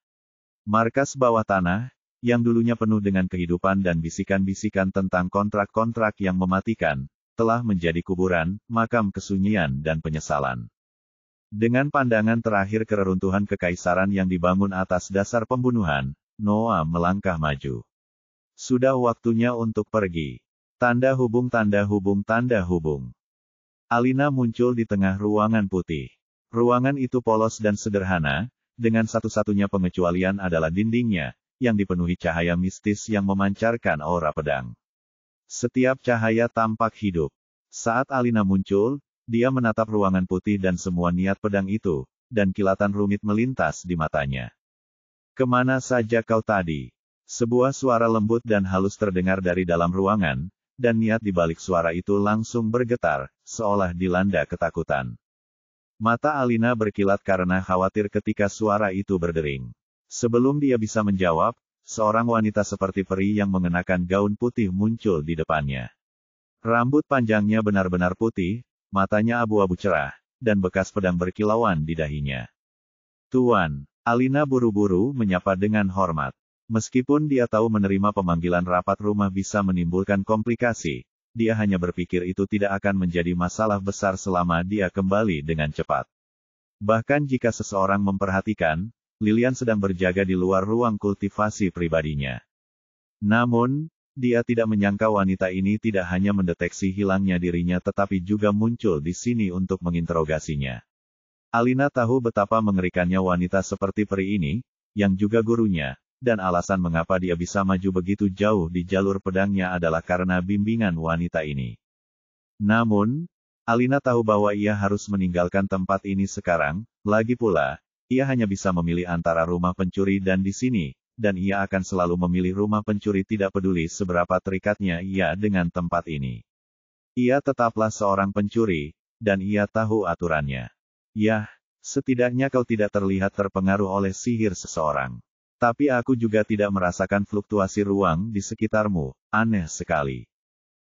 S1: Markas bawah tanah, yang dulunya penuh dengan kehidupan dan bisikan-bisikan tentang kontrak-kontrak yang mematikan, telah menjadi kuburan, makam kesunyian dan penyesalan. Dengan pandangan terakhir ke reruntuhan kekaisaran yang dibangun atas dasar pembunuhan, Noah melangkah maju. Sudah waktunya untuk pergi. Tanda hubung, tanda hubung, tanda hubung. Alina muncul di tengah ruangan putih. Ruangan itu polos dan sederhana, dengan satu-satunya pengecualian adalah dindingnya, yang dipenuhi cahaya mistis yang memancarkan aura pedang. Setiap cahaya tampak hidup. Saat Alina muncul, dia menatap ruangan putih dan semua niat pedang itu, dan kilatan rumit melintas di matanya. Kemana saja kau tadi? Sebuah suara lembut dan halus terdengar dari dalam ruangan, dan niat di balik suara itu langsung bergetar, seolah dilanda ketakutan. Mata Alina berkilat karena khawatir ketika suara itu berdering. Sebelum dia bisa menjawab, seorang wanita seperti peri yang mengenakan gaun putih muncul di depannya. Rambut panjangnya benar-benar putih, matanya abu-abu cerah, dan bekas pedang berkilauan di dahinya. Tuan, Alina buru-buru menyapa dengan hormat. Meskipun dia tahu menerima pemanggilan rapat rumah bisa menimbulkan komplikasi, dia hanya berpikir itu tidak akan menjadi masalah besar selama dia kembali dengan cepat. Bahkan jika seseorang memperhatikan, Lilian sedang berjaga di luar ruang kultivasi pribadinya. Namun, dia tidak menyangka wanita ini tidak hanya mendeteksi hilangnya dirinya tetapi juga muncul di sini untuk menginterogasinya. Alina tahu betapa mengerikannya wanita seperti peri ini, yang juga gurunya, dan alasan mengapa dia bisa maju begitu jauh di jalur pedangnya adalah karena bimbingan wanita ini. Namun, Alina tahu bahwa ia harus meninggalkan tempat ini sekarang, lagi pula, ia hanya bisa memilih antara rumah pencuri dan di sini, dan ia akan selalu memilih rumah pencuri tidak peduli seberapa terikatnya ia dengan tempat ini. Ia tetaplah seorang pencuri, dan ia tahu aturannya. Yah, setidaknya kau tidak terlihat terpengaruh oleh sihir seseorang. Tapi aku juga tidak merasakan fluktuasi ruang di sekitarmu, aneh sekali.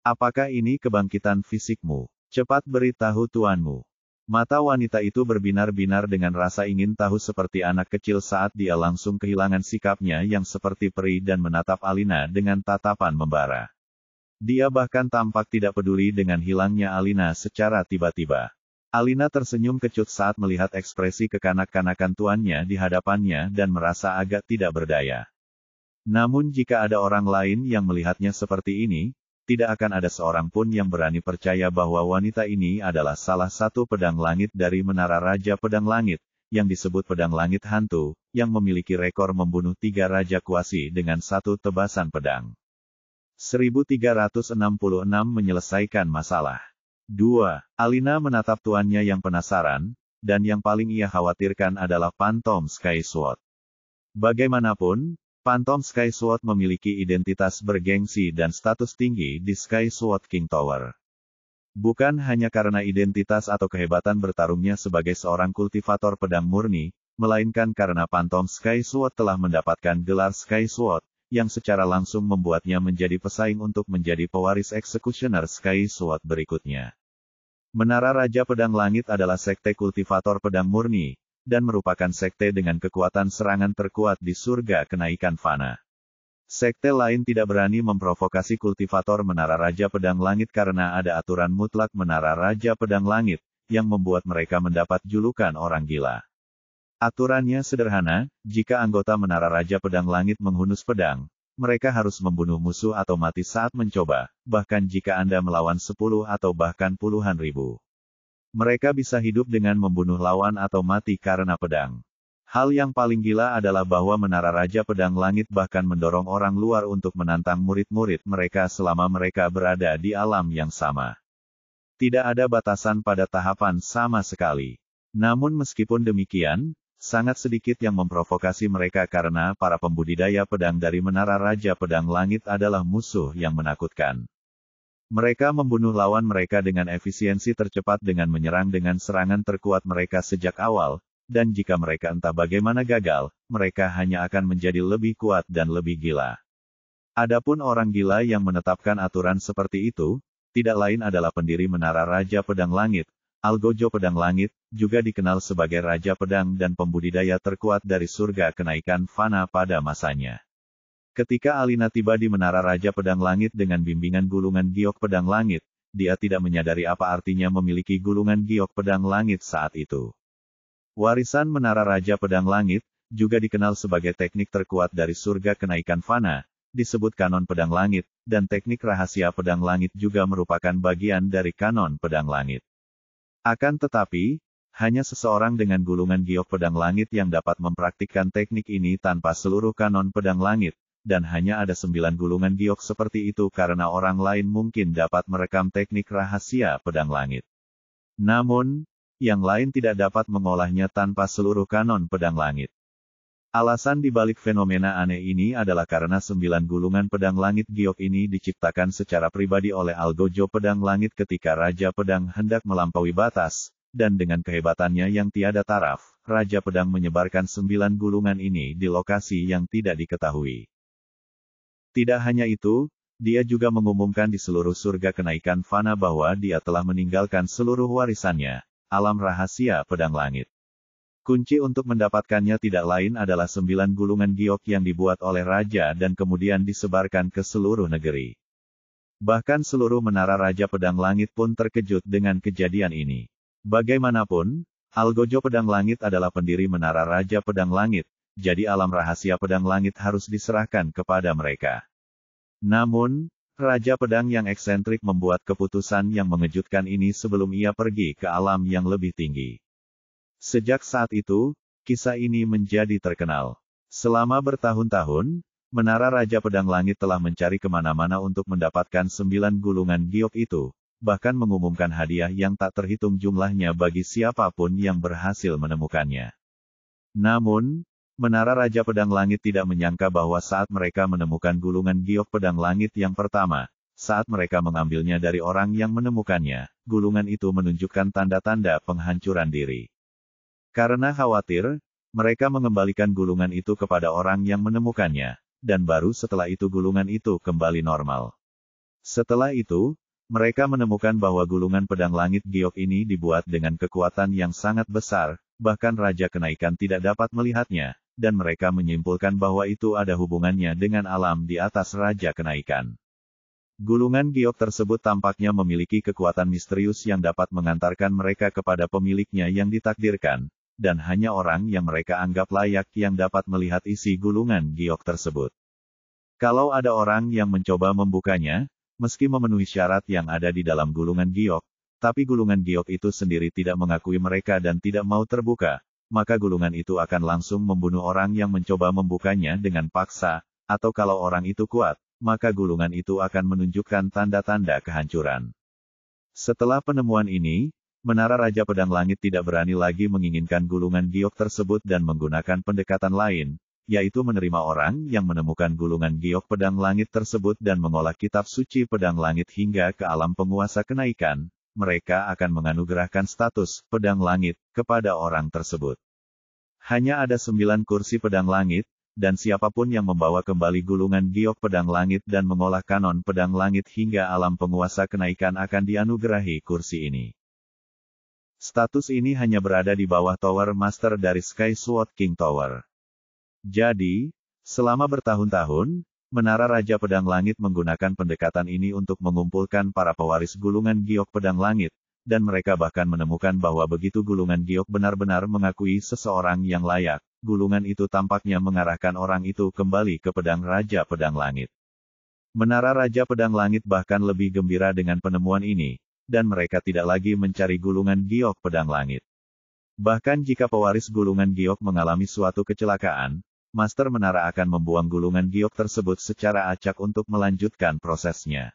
S1: Apakah ini kebangkitan fisikmu? Cepat beritahu tuanmu. Mata wanita itu berbinar-binar dengan rasa ingin tahu seperti anak kecil saat dia langsung kehilangan sikapnya yang seperti peri dan menatap Alina dengan tatapan membara. Dia bahkan tampak tidak peduli dengan hilangnya Alina secara tiba-tiba. Alina tersenyum kecut saat melihat ekspresi kekanak-kanakan tuannya di hadapannya dan merasa agak tidak berdaya. Namun jika ada orang lain yang melihatnya seperti ini, tidak akan ada seorang pun yang berani percaya bahwa wanita ini adalah salah satu pedang langit dari Menara Raja Pedang Langit, yang disebut Pedang Langit Hantu, yang memiliki rekor membunuh 3 Raja Kuasi dengan satu tebasan pedang. 1366 menyelesaikan masalah. 2. Alina menatap tuannya yang penasaran, dan yang paling ia khawatirkan adalah Phantom Sky Sword. Bagaimanapun, Phantom Sky Sword memiliki identitas bergengsi dan status tinggi di Sky Sword King Tower. Bukan hanya karena identitas atau kehebatan bertarungnya sebagai seorang kultivator pedang murni, melainkan karena Phantom Sky Sword telah mendapatkan gelar Sky Sword, yang secara langsung membuatnya menjadi pesaing untuk menjadi pewaris Executioner Sky Sword berikutnya. Menara Raja Pedang Langit adalah sekte kultivator pedang murni, dan merupakan sekte dengan kekuatan serangan terkuat di surga kenaikan fana. Sekte lain tidak berani memprovokasi kultivator Menara Raja Pedang Langit karena ada aturan mutlak Menara Raja Pedang Langit, yang membuat mereka mendapat julukan orang gila. Aturannya sederhana, jika anggota Menara Raja Pedang Langit menghunus pedang, mereka harus membunuh musuh atau mati saat mencoba, bahkan jika Anda melawan 10 atau bahkan puluhan ribu. Mereka bisa hidup dengan membunuh lawan atau mati karena pedang. Hal yang paling gila adalah bahwa Menara Raja Pedang Langit bahkan mendorong orang luar untuk menantang murid-murid mereka selama mereka berada di alam yang sama. Tidak ada batasan pada tahapan sama sekali. Namun meskipun demikian, sangat sedikit yang memprovokasi mereka karena para pembudidaya pedang dari Menara Raja Pedang Langit adalah musuh yang menakutkan. Mereka membunuh lawan mereka dengan efisiensi tercepat dengan menyerang dengan serangan terkuat mereka sejak awal, dan jika mereka entah bagaimana gagal, mereka hanya akan menjadi lebih kuat dan lebih gila. Adapun orang gila yang menetapkan aturan seperti itu, tidak lain adalah pendiri Menara Raja Pedang Langit, Algojo Pedang Langit, juga dikenal sebagai Raja Pedang dan pembudidaya terkuat dari surga kenaikan fana pada masanya. Ketika Alina tiba di Menara Raja Pedang Langit dengan bimbingan gulungan giok pedang langit, dia tidak menyadari apa artinya memiliki gulungan giok pedang langit saat itu. Warisan Menara Raja Pedang Langit, juga dikenal sebagai teknik terkuat dari surga kenaikan fana, disebut kanon pedang langit, dan teknik rahasia pedang langit juga merupakan bagian dari kanon pedang langit. Akan tetapi, hanya seseorang dengan gulungan giok pedang langit yang dapat mempraktikkan teknik ini tanpa seluruh kanon pedang langit, dan hanya ada 9 gulungan giok seperti itu karena orang lain mungkin dapat merekam teknik rahasia pedang langit. Namun, yang lain tidak dapat mengolahnya tanpa seluruh kanon pedang langit. Alasan dibalik fenomena aneh ini adalah karena 9 gulungan pedang langit giok ini diciptakan secara pribadi oleh Algojo Pedang Langit ketika Raja Pedang hendak melampaui batas, dan dengan kehebatannya yang tiada taraf, Raja Pedang menyebarkan 9 gulungan ini di lokasi yang tidak diketahui. Tidak hanya itu, dia juga mengumumkan di seluruh surga kenaikan fana bahwa dia telah meninggalkan seluruh warisannya, alam rahasia pedang langit. Kunci untuk mendapatkannya tidak lain adalah 9 gulungan giok yang dibuat oleh raja dan kemudian disebarkan ke seluruh negeri. Bahkan seluruh Menara Raja Pedang Langit pun terkejut dengan kejadian ini. Bagaimanapun, Algojo Pedang Langit adalah pendiri Menara Raja Pedang Langit, jadi alam rahasia pedang langit harus diserahkan kepada mereka. Namun, Raja Pedang yang eksentrik membuat keputusan yang mengejutkan ini sebelum ia pergi ke alam yang lebih tinggi. Sejak saat itu, kisah ini menjadi terkenal. Selama bertahun-tahun, Menara Raja Pedang Langit telah mencari kemana-mana untuk mendapatkan 9 gulungan giok itu, bahkan mengumumkan hadiah yang tak terhitung jumlahnya bagi siapapun yang berhasil menemukannya. Namun, Menara Raja Pedang Langit tidak menyangka bahwa saat mereka menemukan gulungan giok pedang langit yang pertama, saat mereka mengambilnya dari orang yang menemukannya, gulungan itu menunjukkan tanda-tanda penghancuran diri. Karena khawatir, mereka mengembalikan gulungan itu kepada orang yang menemukannya, dan baru setelah itu gulungan itu kembali normal. Setelah itu, mereka menemukan bahwa gulungan pedang langit giok ini dibuat dengan kekuatan yang sangat besar, bahkan Raja Kenaikan tidak dapat melihatnya, dan mereka menyimpulkan bahwa itu ada hubungannya dengan alam di atas Raja Kenaikan. Gulungan giok tersebut tampaknya memiliki kekuatan misterius yang dapat mengantarkan mereka kepada pemiliknya yang ditakdirkan, dan hanya orang yang mereka anggap layak yang dapat melihat isi gulungan giok tersebut. Kalau ada orang yang mencoba membukanya, meski memenuhi syarat yang ada di dalam gulungan giok, tapi gulungan giok itu sendiri tidak mengakui mereka dan tidak mau terbuka, maka gulungan itu akan langsung membunuh orang yang mencoba membukanya dengan paksa, atau kalau orang itu kuat, maka gulungan itu akan menunjukkan tanda-tanda kehancuran. Setelah penemuan ini, Menara Raja Pedang Langit tidak berani lagi menginginkan gulungan giok tersebut dan menggunakan pendekatan lain, yaitu menerima orang yang menemukan gulungan giok pedang langit tersebut dan mengolah kitab suci pedang langit hingga ke alam penguasa kenaikan. Mereka akan menganugerahkan status pedang langit kepada orang tersebut. Hanya ada 9 kursi pedang langit, dan siapapun yang membawa kembali gulungan giok pedang langit dan mengolah kanon pedang langit hingga alam penguasa kenaikan akan dianugerahi kursi ini. Status ini hanya berada di bawah Tower Master dari Sky Sword King Tower. Jadi, selama bertahun-tahun, Menara Raja Pedang Langit menggunakan pendekatan ini untuk mengumpulkan para pewaris gulungan giok pedang langit, dan mereka bahkan menemukan bahwa begitu gulungan giok benar-benar mengakui seseorang yang layak, gulungan itu tampaknya mengarahkan orang itu kembali ke pedang Raja Pedang Langit. Menara Raja Pedang Langit bahkan lebih gembira dengan penemuan ini, dan mereka tidak lagi mencari gulungan giok pedang langit. Bahkan jika pewaris gulungan giok mengalami suatu kecelakaan, Master Menara akan membuang gulungan giok tersebut secara acak untuk melanjutkan prosesnya.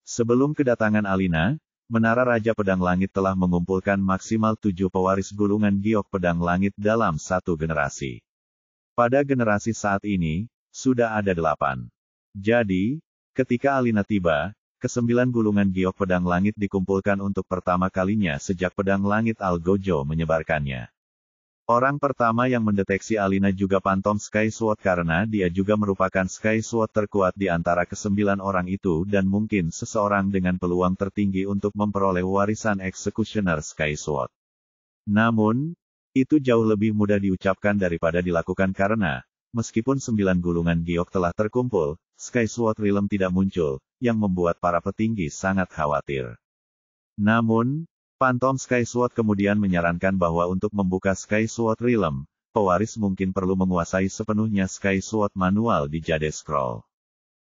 S1: Sebelum kedatangan Alina, Menara Raja Pedang Langit telah mengumpulkan maksimal 7 pewaris gulungan giok pedang langit dalam satu generasi. Pada generasi saat ini, sudah ada 8. Jadi, ketika Alina tiba, ke-9 gulungan giok pedang langit dikumpulkan untuk pertama kalinya sejak pedang langit Algojo menyebarkannya. Orang pertama yang mendeteksi Alina juga Phantom Sky Sword karena dia juga merupakan Sky Sword terkuat di antara ke-9 orang itu dan mungkin seseorang dengan peluang tertinggi untuk memperoleh warisan Executioner Sky Sword. Namun, itu jauh lebih mudah diucapkan daripada dilakukan karena, meskipun 9 gulungan giok telah terkumpul, Sky Sword Realm tidak muncul, yang membuat para petinggi sangat khawatir. Namun, Phantom Sky Sword kemudian menyarankan bahwa untuk membuka Sky Sword Realm, pewaris mungkin perlu menguasai sepenuhnya Sky Sword manual di Jade Scroll.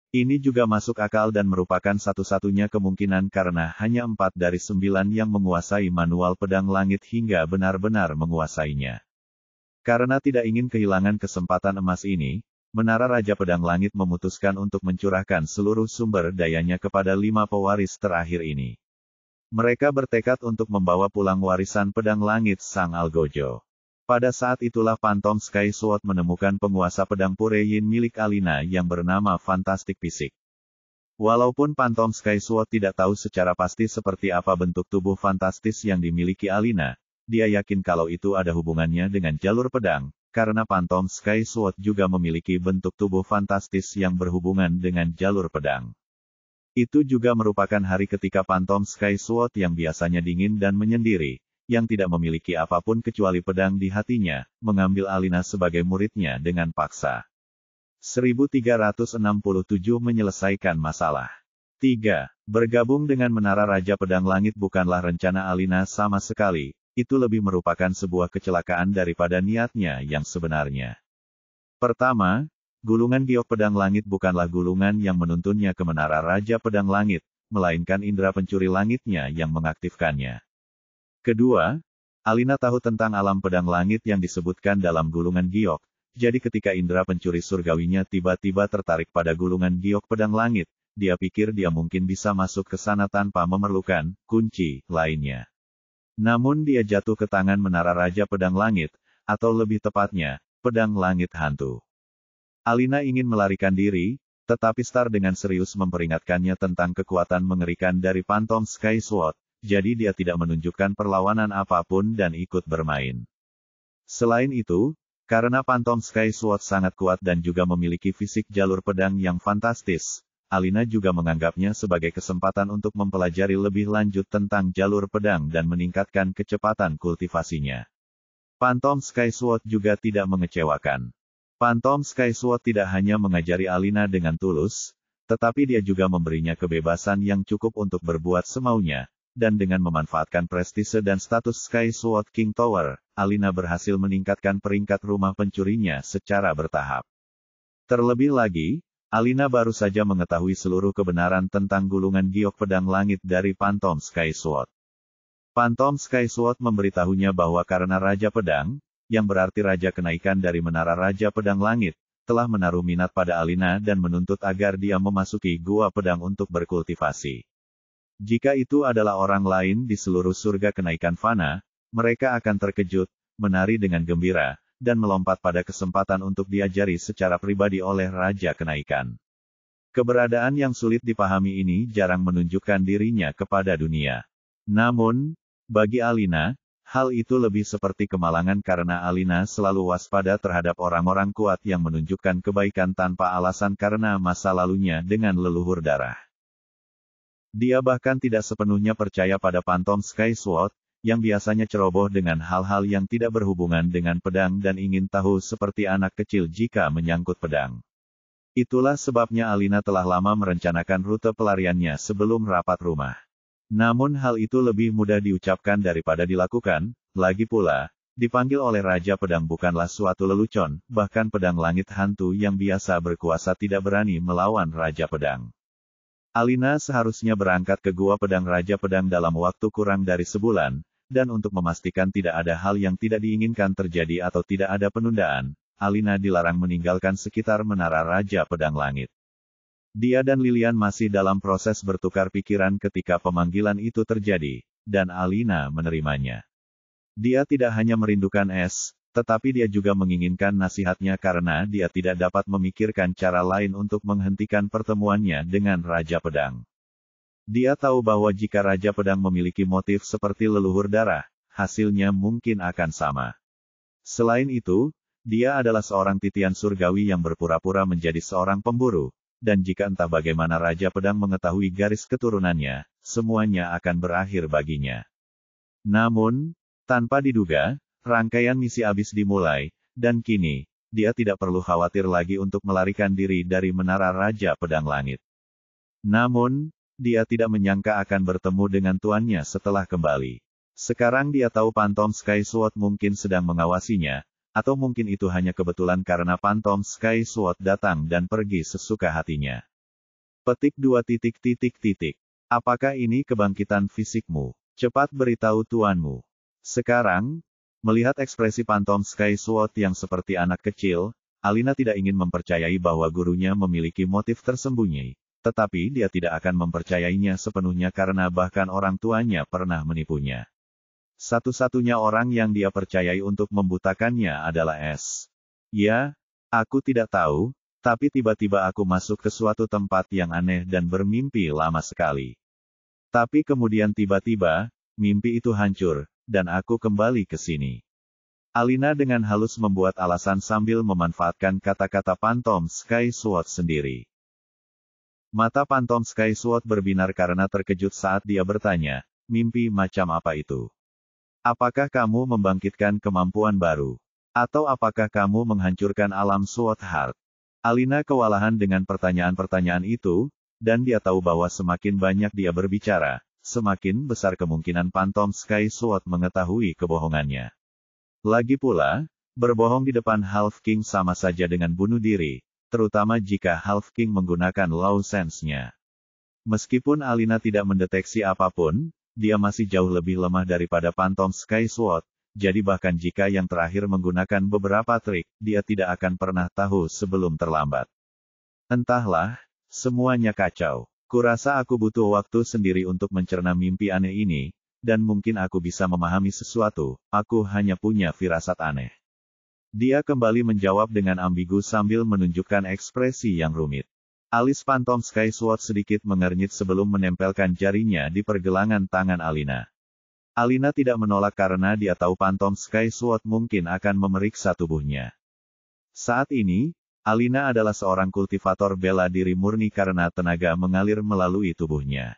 S1: Ini juga masuk akal dan merupakan satu-satunya kemungkinan karena hanya 4 dari 9 yang menguasai manual pedang langit hingga benar-benar menguasainya. Karena tidak ingin kehilangan kesempatan emas ini, Menara Raja Pedang Langit memutuskan untuk mencurahkan seluruh sumber dayanya kepada 5 pewaris terakhir ini. Mereka bertekad untuk membawa pulang warisan pedang langit Sang Algojo. Pada saat itulah Phantom Sky Sword menemukan penguasa pedang Pureyin milik Alina yang bernama Fantastic Fisik. Walaupun Phantom Sky Sword tidak tahu secara pasti seperti apa bentuk tubuh fantastis yang dimiliki Alina, dia yakin kalau itu ada hubungannya dengan jalur pedang, karena Phantom Sky Sword juga memiliki bentuk tubuh fantastis yang berhubungan dengan jalur pedang. Itu juga merupakan hari ketika Phantom Sky Sword yang biasanya dingin dan menyendiri, yang tidak memiliki apapun kecuali pedang di hatinya, mengambil Alina sebagai muridnya dengan paksa. 1367 menyelesaikan masalah. 3. Bergabung dengan Menara Raja Pedang Langit bukanlah rencana Alina sama sekali, itu lebih merupakan sebuah kecelakaan daripada niatnya yang sebenarnya. Pertama, gulungan giok pedang langit bukanlah gulungan yang menuntunnya ke Menara Raja Pedang Langit, melainkan indera pencuri langitnya yang mengaktifkannya. Kedua, Alina tahu tentang alam pedang langit yang disebutkan dalam gulungan giok, jadi ketika indera pencuri surgawinya tiba-tiba tertarik pada gulungan giok pedang langit, dia pikir dia mungkin bisa masuk ke sana tanpa memerlukan kunci lainnya. Namun dia jatuh ke tangan Menara Raja Pedang Langit, atau lebih tepatnya, Pedang Langit Hantu. Alina ingin melarikan diri, tetapi Star dengan serius memperingatkannya tentang kekuatan mengerikan dari Phantom Sky Sword, jadi dia tidak menunjukkan perlawanan apapun dan ikut bermain. Selain itu, karena Phantom Sky Sword sangat kuat dan juga memiliki fisik jalur pedang yang fantastis, Alina juga menganggapnya sebagai kesempatan untuk mempelajari lebih lanjut tentang jalur pedang dan meningkatkan kecepatan kultivasinya. Phantom Sky Sword juga tidak mengecewakan. Phantom Sky Sword tidak hanya mengajari Alina dengan tulus, tetapi dia juga memberinya kebebasan yang cukup untuk berbuat semaunya, dan dengan memanfaatkan prestise dan status Sky Sword King Tower, Alina berhasil meningkatkan peringkat rumah pencurinya secara bertahap. Terlebih lagi, Alina baru saja mengetahui seluruh kebenaran tentang gulungan giok pedang langit dari Phantom Sky Sword. Phantom Sky Sword memberitahunya bahwa karena Raja Pedang, yang berarti Raja Kenaikan dari Menara Raja Pedang Langit, telah menaruh minat pada Alina dan menuntut agar dia memasuki Gua Pedang untuk berkultivasi. Jika itu adalah orang lain di seluruh surga Kenaikan Fana, mereka akan terkejut, menari dengan gembira, dan melompat pada kesempatan untuk diajari secara pribadi oleh Raja Kenaikan. Keberadaan yang sulit dipahami ini jarang menunjukkan dirinya kepada dunia. Namun, bagi Alina, hal itu lebih seperti kemalangan karena Alina selalu waspada terhadap orang-orang kuat yang menunjukkan kebaikan tanpa alasan karena masa lalunya dengan leluhur darah. Dia bahkan tidak sepenuhnya percaya pada Phantom Sky Sword, yang biasanya ceroboh dengan hal-hal yang tidak berhubungan dengan pedang dan ingin tahu seperti anak kecil jika menyangkut pedang. Itulah sebabnya Alina telah lama merencanakan rute pelariannya sebelum rapat rumah. Namun hal itu lebih mudah diucapkan daripada dilakukan, lagi pula, dipanggil oleh Raja Pedang bukanlah suatu lelucon, bahkan pedang langit hantu yang biasa berkuasa tidak berani melawan Raja Pedang. Alina seharusnya berangkat ke Gua Pedang Raja Pedang dalam waktu kurang dari sebulan, dan untuk memastikan tidak ada hal yang tidak diinginkan terjadi atau tidak ada penundaan, Alina dilarang meninggalkan sekitar Menara Raja Pedang Langit. Dia dan Lilian masih dalam proses bertukar pikiran ketika pemanggilan itu terjadi, dan Alina menerimanya. Dia tidak hanya merindukan es, tetapi dia juga menginginkan nasihatnya karena dia tidak dapat memikirkan cara lain untuk menghentikan pertemuannya dengan Raja Pedang. Dia tahu bahwa jika Raja Pedang memiliki motif seperti leluhur darah, hasilnya mungkin akan sama. Selain itu, dia adalah seorang titian surgawi yang berpura-pura menjadi seorang pemburu, dan jika entah bagaimana Raja Pedang mengetahui garis keturunannya, semuanya akan berakhir baginya. Namun, tanpa diduga, rangkaian misi habis dimulai, dan kini, dia tidak perlu khawatir lagi untuk melarikan diri dari Menara Raja Pedang Langit. Namun, dia tidak menyangka akan bertemu dengan tuannya setelah kembali. Sekarang dia tahu Phantom Sky Sword mungkin sedang mengawasinya, atau mungkin itu hanya kebetulan karena Phantom Sky Sword datang dan pergi sesuka hatinya. Petik 2. Apakah ini kebangkitan fisikmu? Cepat beritahu tuanmu. Sekarang, melihat ekspresi Phantom Sky Sword yang seperti anak kecil, Alina tidak ingin mempercayai bahwa gurunya memiliki motif tersembunyi, tetapi dia tidak akan mempercayainya sepenuhnya karena bahkan orang tuanya pernah menipunya. Satu-satunya orang yang dia percayai untuk membutakannya adalah es. Ya, aku tidak tahu, tapi tiba-tiba aku masuk ke suatu tempat yang aneh dan bermimpi lama sekali. Tapi kemudian tiba-tiba, mimpi itu hancur, dan aku kembali ke sini. Alina dengan halus membuat alasan sambil memanfaatkan kata-kata Phantom Sky Sword sendiri. Mata Phantom Sky Sword berbinar karena terkejut saat dia bertanya, mimpi macam apa itu? Apakah kamu membangkitkan kemampuan baru? Atau apakah kamu menghancurkan alam Sword Heart? Alina kewalahan dengan pertanyaan-pertanyaan itu, dan dia tahu bahwa semakin banyak dia berbicara, semakin besar kemungkinan Phantom Sky Sword mengetahui kebohongannya. Lagi pula, berbohong di depan Half King sama saja dengan bunuh diri, terutama jika Half King menggunakan Law Sense-nya. Meskipun Alina tidak mendeteksi apapun, dia masih jauh lebih lemah daripada Phantom Sky Sword, jadi bahkan jika yang terakhir menggunakan beberapa trik, dia tidak akan pernah tahu sebelum terlambat. Entahlah, semuanya kacau. Kurasa aku butuh waktu sendiri untuk mencerna mimpi aneh ini, dan mungkin aku bisa memahami sesuatu, aku hanya punya firasat aneh. Dia kembali menjawab dengan ambigu sambil menunjukkan ekspresi yang rumit. Alis Phantom Sky Sword sedikit mengernyit sebelum menempelkan jarinya di pergelangan tangan Alina. Alina tidak menolak karena dia tahu Phantom Sky Sword mungkin akan memeriksa tubuhnya. Saat ini, Alina adalah seorang kultivator bela diri murni karena tenaga mengalir melalui tubuhnya.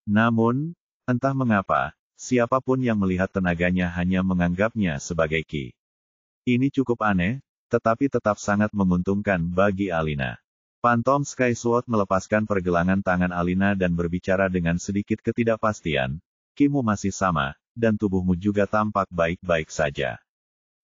S1: Namun, entah mengapa, siapapun yang melihat tenaganya hanya menganggapnya sebagai ki. Ini cukup aneh, tetapi tetap sangat menguntungkan bagi Alina. Phantom Sky Sword melepaskan pergelangan tangan Alina dan berbicara dengan sedikit ketidakpastian, kimu masih sama, dan tubuhmu juga tampak baik-baik saja.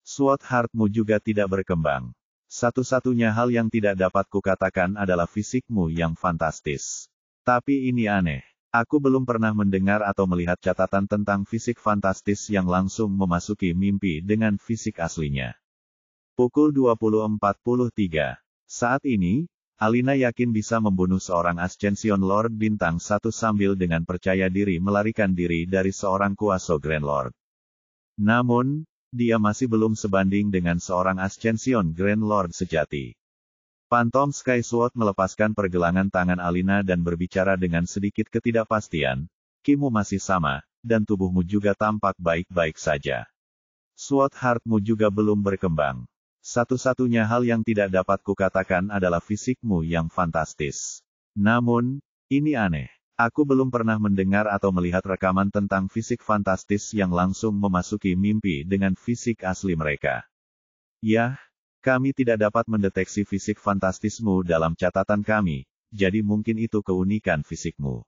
S1: Sword Heart-mu juga tidak berkembang. Satu-satunya hal yang tidak dapat kukatakan adalah fisikmu yang fantastis. Tapi ini aneh. Aku belum pernah mendengar atau melihat catatan tentang fisik fantastis yang langsung memasuki mimpi dengan fisik aslinya. Pukul 20.43. Saat ini, Alina yakin bisa membunuh seorang Ascension Lord Bintang 1 sambil dengan percaya diri melarikan diri dari seorang kuasa Grand Lord. Namun, dia masih belum sebanding dengan seorang Ascension Grand Lord sejati. Phantom Sky Sword melepaskan pergelangan tangan Alina dan berbicara dengan sedikit ketidakpastian, kimu masih sama, dan tubuhmu juga tampak baik-baik saja. Sword Heart-mu juga belum berkembang. Satu-satunya hal yang tidak dapat kukatakan adalah fisikmu yang fantastis. Namun, ini aneh. Aku belum pernah mendengar atau melihat rekaman tentang fisik fantastis yang langsung memasuki mimpi dengan fisik asli mereka. Yah, kami tidak dapat mendeteksi fisik fantastismu dalam catatan kami, jadi mungkin itu keunikan fisikmu.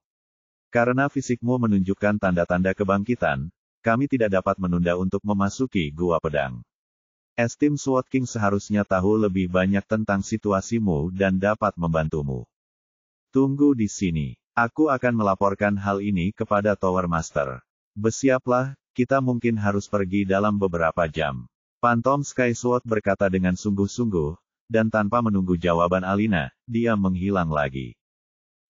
S1: Karena fisikmu menunjukkan tanda-tanda kebangkitan, kami tidak dapat menunda untuk memasuki Gua Pedang. Tim SWAT King seharusnya tahu lebih banyak tentang situasimu dan dapat membantumu. Tunggu di sini. Aku akan melaporkan hal ini kepada Tower Master. Bersiaplah, kita mungkin harus pergi dalam beberapa jam. Phantom Sky Sword berkata dengan sungguh-sungguh, dan tanpa menunggu jawaban Alina, dia menghilang lagi.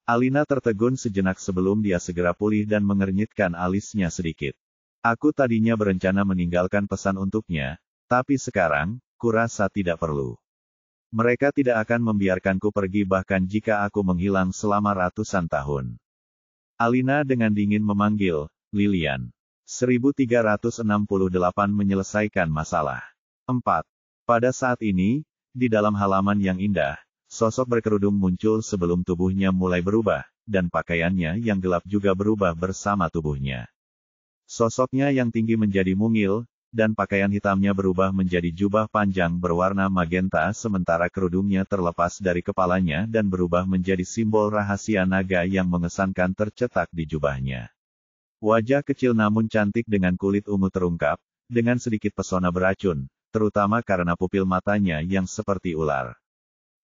S1: Alina tertegun sejenak sebelum dia segera pulih dan mengernyitkan alisnya sedikit. Aku tadinya berencana meninggalkan pesan untuknya, tapi sekarang, kurasa tidak perlu. Mereka tidak akan membiarkanku pergi bahkan jika aku menghilang selama ratusan tahun. Alina dengan dingin memanggil, Lilian. 1368 menyelesaikan masalah. 4. Pada saat ini, di dalam halaman yang indah, sosok berkerudung muncul sebelum tubuhnya mulai berubah, dan pakaiannya yang gelap juga berubah bersama tubuhnya. Sosoknya yang tinggi menjadi mungil, dan pakaian hitamnya berubah menjadi jubah panjang berwarna magenta sementara kerudungnya terlepas dari kepalanya dan berubah menjadi simbol rahasia naga yang mengesankan tercetak di jubahnya. Wajah kecil namun cantik dengan kulit ungu terungkap, dengan sedikit pesona beracun, terutama karena pupil matanya yang seperti ular.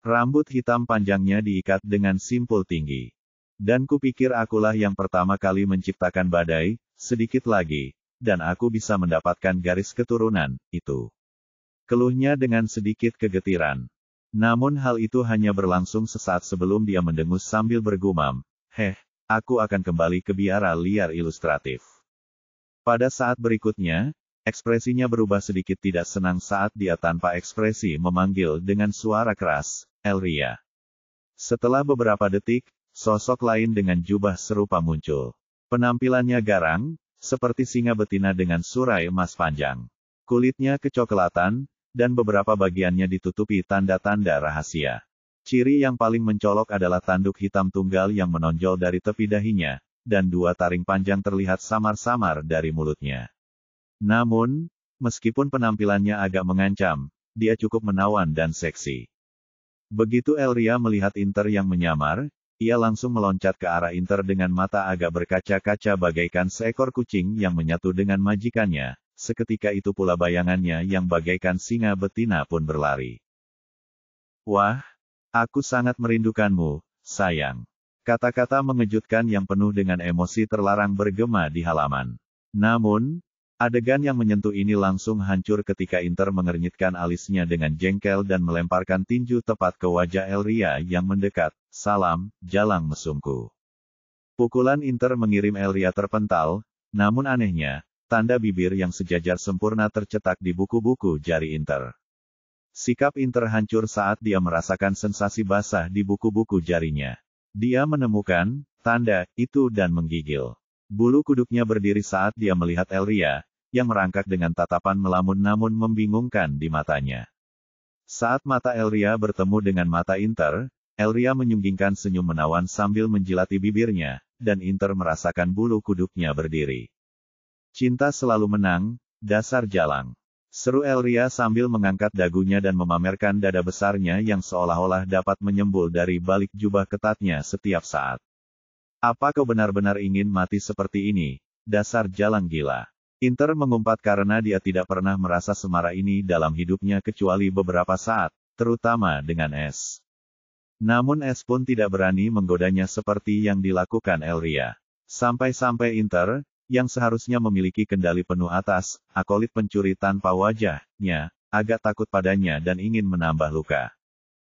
S1: Rambut hitam panjangnya diikat dengan simpul tinggi. Dan kupikir akulah yang pertama kali menciptakan badai, sedikit lagi, dan aku bisa mendapatkan garis keturunan, itu. Keluhnya dengan sedikit kegetiran. Namun hal itu hanya berlangsung sesaat sebelum dia mendengus sambil bergumam, aku akan kembali ke biara liar ilustratif. Pada saat berikutnya, ekspresinya berubah sedikit tidak senang saat dia tanpa ekspresi memanggil dengan suara keras, Elria. Setelah beberapa detik, sosok lain dengan jubah serupa muncul. Penampilannya garang, seperti singa betina dengan surai emas panjang. Kulitnya kecoklatan, dan beberapa bagiannya ditutupi tanda-tanda rahasia. Ciri yang paling mencolok adalah tanduk hitam tunggal yang menonjol dari tepi dahinya, dan dua taring panjang terlihat samar-samar dari mulutnya. Namun, meskipun penampilannya agak mengancam, dia cukup menawan dan seksi. Begitu Elria melihat Inter yang menyamar, ia langsung meloncat ke arah Inter dengan mata agak berkaca-kaca bagaikan seekor kucing yang menyatu dengan majikannya, seketika itu pula bayangannya yang bagaikan singa betina pun berlari. Wah, aku sangat merindukanmu, sayang. Kata-kata mengejutkan yang penuh dengan emosi terlarang bergema di halaman. Namun, adegan yang menyentuh ini langsung hancur ketika Inter mengernyitkan alisnya dengan jengkel dan melemparkan tinju tepat ke wajah Elria yang mendekat. Salam, jalang mesumku. Pukulan Inter mengirim Elria terpental, namun anehnya, tanda bibir yang sejajar sempurna tercetak di buku-buku jari Inter. Sikap Inter hancur saat dia merasakan sensasi basah di buku-buku jarinya. Dia menemukan tanda itu dan menggigil. Bulu kuduknya berdiri saat dia melihat Elria, yang merangkak dengan tatapan melamun namun membingungkan di matanya. Saat mata Elria bertemu dengan mata Inter, Elria menyunggingkan senyum menawan sambil menjilati bibirnya, dan Inter merasakan bulu kuduknya berdiri. Cinta selalu menang, dasar jalang. Seru Elria sambil mengangkat dagunya dan memamerkan dada besarnya yang seolah-olah dapat menyembul dari balik jubah ketatnya setiap saat. Apa kau benar-benar ingin mati seperti ini, dasar jalang gila? Inter mengumpat karena dia tidak pernah merasa semarah ini dalam hidupnya kecuali beberapa saat, terutama dengan Es. Namun Es pun tidak berani menggodanya seperti yang dilakukan Elria. Sampai-sampai Inter, yang seharusnya memiliki kendali penuh atas akolit pencuri tanpa wajahnya, agak takut padanya dan ingin menambah luka.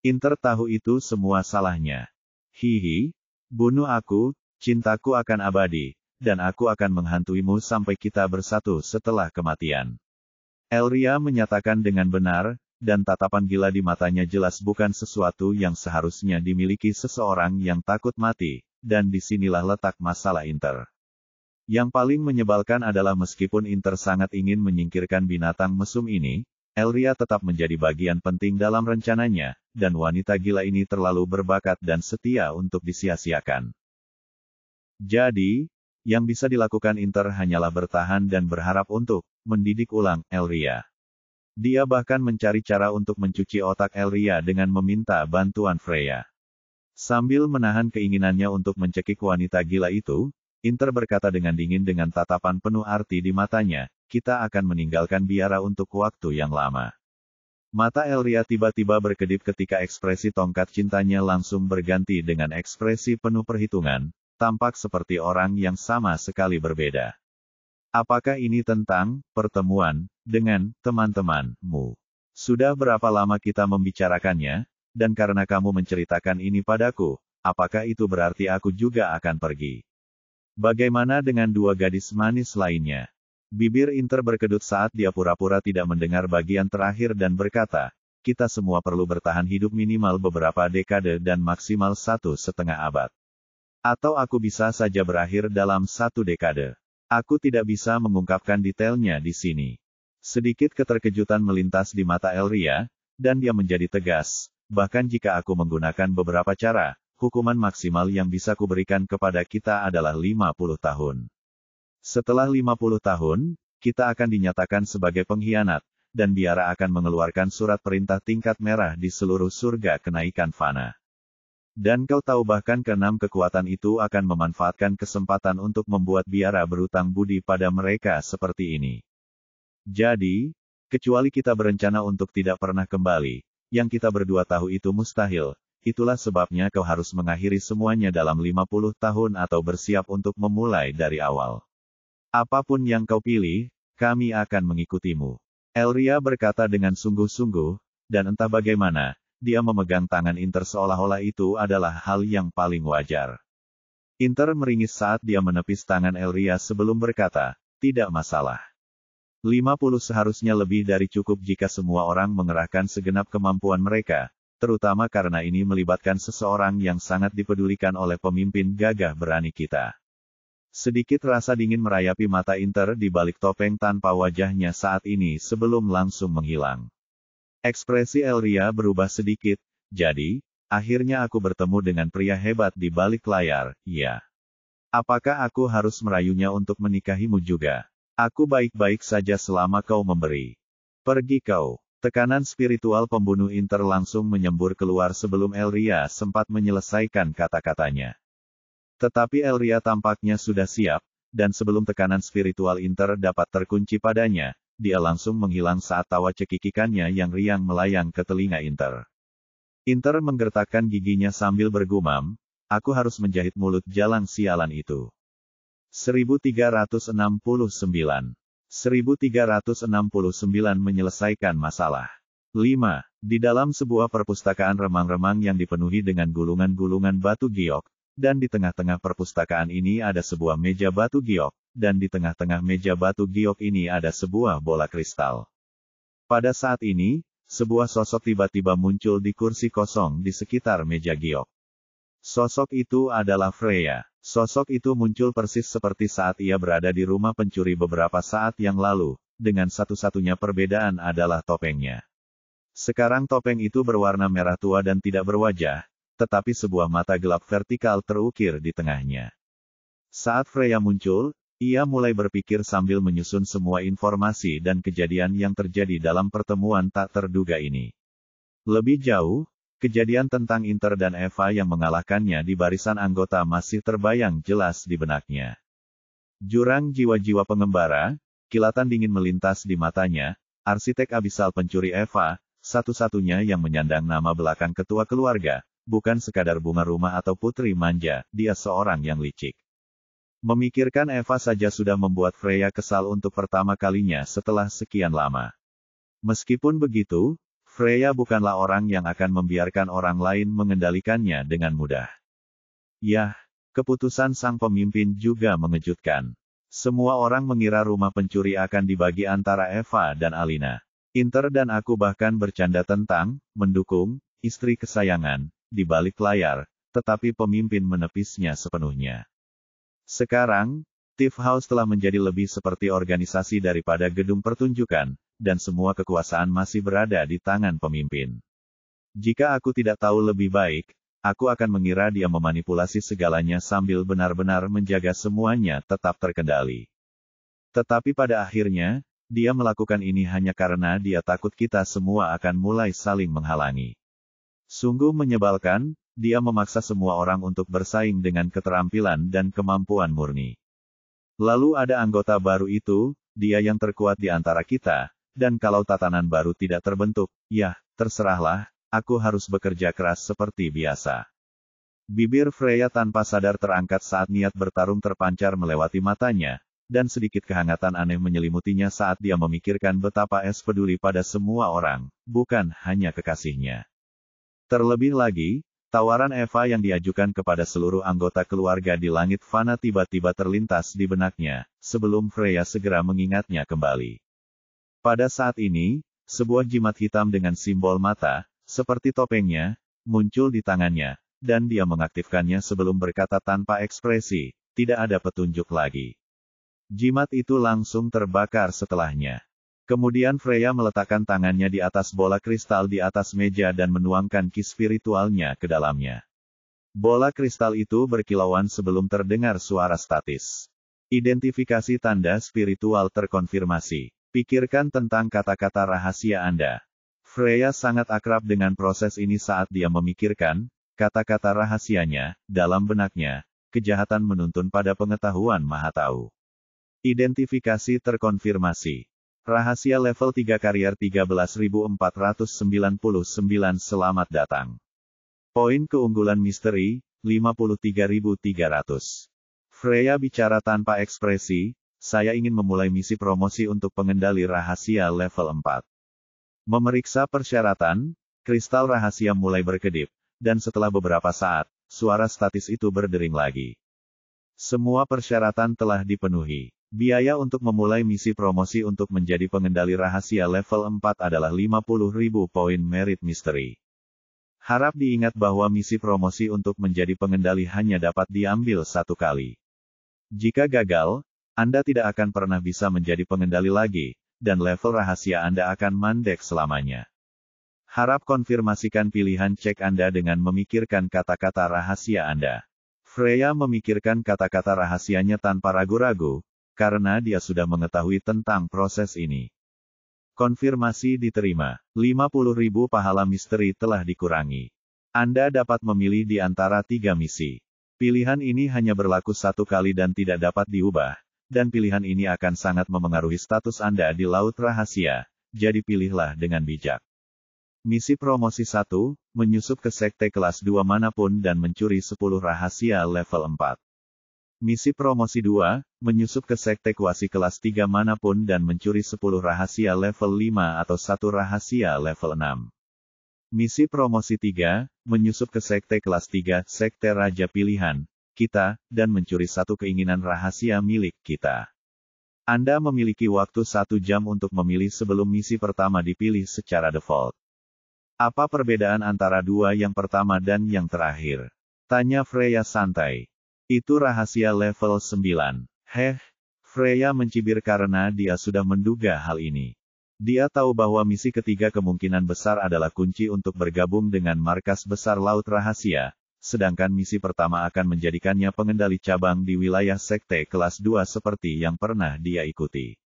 S1: Inter tahu itu semua salahnya. Hihi, bunuh aku, cintaku akan abadi, dan aku akan menghantuimu sampai kita bersatu setelah kematian. Elria menyatakan dengan benar, dan tatapan gila di matanya jelas bukan sesuatu yang seharusnya dimiliki seseorang yang takut mati, dan disinilah letak masalah Inter. Yang paling menyebalkan adalah meskipun Inter sangat ingin menyingkirkan binatang mesum ini, Elria tetap menjadi bagian penting dalam rencananya, dan wanita gila ini terlalu berbakat dan setia untuk disia-siakan. Jadi, yang bisa dilakukan Inter hanyalah bertahan dan berharap untuk mendidik ulang Elria. Dia bahkan mencari cara untuk mencuci otak Elria dengan meminta bantuan Freya. Sambil menahan keinginannya untuk mencekik wanita gila itu, Inter berkata dengan dingin dengan tatapan penuh arti di matanya, kita akan meninggalkan biara untuk waktu yang lama. Mata Elria tiba-tiba berkedip ketika ekspresi tongkat cintanya langsung berganti dengan ekspresi penuh perhitungan, tampak seperti orang yang sama sekali berbeda. Apakah ini tentang pertemuan dengan teman-temanmu? Sudah berapa lama kita membicarakannya, dan karena kamu menceritakan ini padaku, apakah itu berarti aku juga akan pergi? Bagaimana dengan dua gadis manis lainnya? Bibir Inter berkedut saat dia pura-pura tidak mendengar bagian terakhir dan berkata, kita semua perlu bertahan hidup minimal beberapa dekade dan maksimal 1,5 abad. Atau aku bisa saja berakhir dalam 1 dekade. Aku tidak bisa mengungkapkan detailnya di sini. Sedikit keterkejutan melintas di mata Elria, dan dia menjadi tegas, bahkan jika aku menggunakan beberapa cara, hukuman maksimal yang bisa kuberikan kepada kita adalah 50 tahun. Setelah 50 tahun, kita akan dinyatakan sebagai pengkhianat, dan biara akan mengeluarkan surat perintah tingkat merah di seluruh surga kenaikan fana. Dan kau tahu bahkan keenam kekuatan itu akan memanfaatkan kesempatan untuk membuat biara berutang budi pada mereka seperti ini. Jadi, kecuali kita berencana untuk tidak pernah kembali, yang kita berdua tahu itu mustahil. Itulah sebabnya kau harus mengakhiri semuanya dalam 50 tahun atau bersiap untuk memulai dari awal. Apapun yang kau pilih, kami akan mengikutimu. Elria berkata dengan sungguh-sungguh, dan entah bagaimana, dia memegang tangan Inter seolah-olah itu adalah hal yang paling wajar. Inter meringis saat dia menepis tangan Elria sebelum berkata, tidak masalah. 50 seharusnya lebih dari cukup jika semua orang mengerahkan segenap kemampuan mereka, terutama karena ini melibatkan seseorang yang sangat dipedulikan oleh pemimpin gagah berani kita. Sedikit rasa dingin merayapi mata Inter di balik topeng tanpa wajahnya saat ini sebelum langsung menghilang. Ekspresi Elria berubah sedikit, jadi, akhirnya aku bertemu dengan pria hebat di balik layar, ya. Apakah aku harus merayunya untuk menikahimu juga? Aku baik-baik saja selama kau memberi. Pergi kau. Tekanan spiritual pembunuh Inter langsung menyembur keluar sebelum Elria sempat menyelesaikan kata-katanya. Tetapi Elria tampaknya sudah siap, dan sebelum tekanan spiritual Inter dapat terkunci padanya, dia langsung menghilang saat tawa cekikikannya yang riang melayang ke telinga Inter. Inter menggertakkan giginya sambil bergumam, aku harus menjahit mulut jalang sialan itu. 1369 1369 menyelesaikan masalah. 5. Di dalam sebuah perpustakaan remang-remang yang dipenuhi dengan gulungan-gulungan batu giok, dan di tengah-tengah perpustakaan ini ada sebuah meja batu giok, dan di tengah-tengah meja batu giok ini ada sebuah bola kristal. Pada saat ini, sebuah sosok tiba-tiba muncul di kursi kosong di sekitar meja giok. Sosok itu adalah Freya. Sosok itu muncul persis seperti saat ia berada di rumah pencuri beberapa saat yang lalu, dengan satu-satunya perbedaan adalah topengnya. Sekarang topeng itu berwarna merah tua dan tidak berwajah, tetapi sebuah mata gelap vertikal terukir di tengahnya. Saat Freya muncul, ia mulai berpikir sambil menyusun semua informasi dan kejadian yang terjadi dalam pertemuan tak terduga ini. Lebih jauh, kejadian tentang Inter dan Eva yang mengalahkannya di barisan anggota masih terbayang jelas di benaknya. Jurang jiwa-jiwa pengembara, kilatan dingin melintas di matanya, arsitek abisal pencuri Eva, satu-satunya yang menyandang nama belakang ketua keluarga, bukan sekadar bunga rumah atau putri manja, dia seorang yang licik. Memikirkan Eva saja sudah membuat Freya kesal untuk pertama kalinya setelah sekian lama. Meskipun begitu, Freya bukanlah orang yang akan membiarkan orang lain mengendalikannya dengan mudah. Yah, keputusan sang pemimpin juga mengejutkan. Semua orang mengira rumah pencuri akan dibagi antara Eva dan Alina. Inter dan aku bahkan bercanda tentang, mendukung, istri kesayangan, di balik layar, tetapi pemimpin menepisnya sepenuhnya. Sekarang, Tiff House telah menjadi lebih seperti organisasi daripada gedung pertunjukan, dan semua kekuasaan masih berada di tangan pemimpin. Jika aku tidak tahu lebih baik, aku akan mengira dia memanipulasi segalanya sambil benar-benar menjaga semuanya tetap terkendali. Tetapi pada akhirnya, dia melakukan ini hanya karena dia takut kita semua akan mulai saling menghalangi. Sungguh menyebalkan, dia memaksa semua orang untuk bersaing dengan keterampilan dan kemampuan murni. Lalu ada anggota baru itu, dia yang terkuat di antara kita, dan kalau tatanan baru tidak terbentuk, ya, terserahlah, aku harus bekerja keras seperti biasa. Bibir Freya tanpa sadar terangkat saat niat bertarung terpancar melewati matanya, dan sedikit kehangatan aneh menyelimutinya saat dia memikirkan betapa Es peduli pada semua orang, bukan hanya kekasihnya. Terlebih lagi, tawaran Eva yang diajukan kepada seluruh anggota keluarga di langit fana tiba-tiba terlintas di benaknya, sebelum Freya segera mengingatnya kembali. Pada saat ini, sebuah jimat hitam dengan simbol mata, seperti topengnya, muncul di tangannya, dan dia mengaktifkannya sebelum berkata tanpa ekspresi, tidak ada petunjuk lagi. Jimat itu langsung terbakar setelahnya. Kemudian Freya meletakkan tangannya di atas bola kristal di atas meja dan menuangkan ki spiritualnya ke dalamnya. Bola kristal itu berkilauan sebelum terdengar suara statis. Identifikasi tanda spiritual terkonfirmasi. Pikirkan tentang kata-kata rahasia Anda. Freya sangat akrab dengan proses ini saat dia memikirkan kata-kata rahasianya, dalam benaknya, kejahatan menuntun pada pengetahuan maha tahu. Identifikasi terkonfirmasi. Rahasia level 3 karier 13.499 selamat datang. Poin keunggulan misteri, 53.300. Freya bicara tanpa ekspresi, saya ingin memulai misi promosi untuk pengendali rahasia level 4. Memeriksa persyaratan, kristal rahasia mulai berkedip. Dan setelah beberapa saat, suara statis itu berdering lagi. Semua persyaratan telah dipenuhi. Biaya untuk memulai misi promosi untuk menjadi pengendali rahasia level 4 adalah 50.000 poin merit misteri. Harap diingat bahwa misi promosi untuk menjadi pengendali hanya dapat diambil satu kali. Jika gagal, Anda tidak akan pernah bisa menjadi pengendali lagi, dan level rahasia Anda akan mandek selamanya. Harap konfirmasikan pilihan cek Anda dengan memikirkan kata-kata rahasia Anda. Freya memikirkan kata-kata rahasianya tanpa ragu-ragu, karena dia sudah mengetahui tentang proses ini. Konfirmasi diterima. 50.000 pahala misteri telah dikurangi. Anda dapat memilih di antara 3 misi. Pilihan ini hanya berlaku satu kali dan tidak dapat diubah, dan pilihan ini akan sangat memengaruhi status Anda di Laut Rahasia, jadi pilihlah dengan bijak. Misi promosi 1, menyusup ke sekte kelas 2 manapun dan mencuri 10 rahasia level 4. Misi promosi 2, menyusup ke sekte kuasi kelas 3 manapun dan mencuri 10 rahasia level 5 atau 1 rahasia level 6. Misi promosi 3, menyusup ke sekte kelas 3, sekte raja pilihan, kita, dan mencuri 1 keinginan rahasia milik kita. Anda memiliki waktu 1 jam untuk memilih sebelum misi pertama dipilih secara default. Apa perbedaan antara dua yang pertama dan yang terakhir? Tanya Freya santai. Itu rahasia level 9. Freya mencibir karena dia sudah menduga hal ini. Dia tahu bahwa misi ketiga kemungkinan besar adalah kunci untuk bergabung dengan markas besar Laut Rahasia, sedangkan misi pertama akan menjadikannya pengendali cabang di wilayah sekte kelas 2 seperti yang pernah dia ikuti.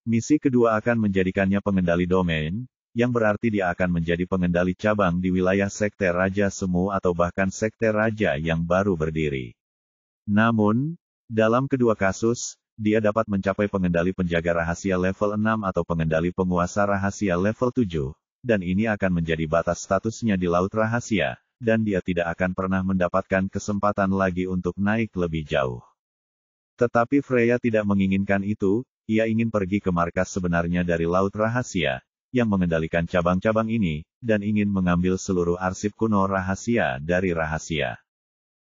S1: Misi kedua akan menjadikannya pengendali domain, yang berarti dia akan menjadi pengendali cabang di wilayah sekte Raja Semu atau bahkan sekte Raja yang baru berdiri. Namun, dalam kedua kasus, dia dapat mencapai pengendali penjaga rahasia level 6 atau pengendali penguasa rahasia level 7, dan ini akan menjadi batas statusnya di Laut Rahasia, dan dia tidak akan pernah mendapatkan kesempatan lagi untuk naik lebih jauh. Tetapi Freya tidak menginginkan itu, ia ingin pergi ke markas sebenarnya dari Laut Rahasia, yang mengendalikan cabang-cabang ini, dan ingin mengambil seluruh arsip kuno rahasia dari rahasia.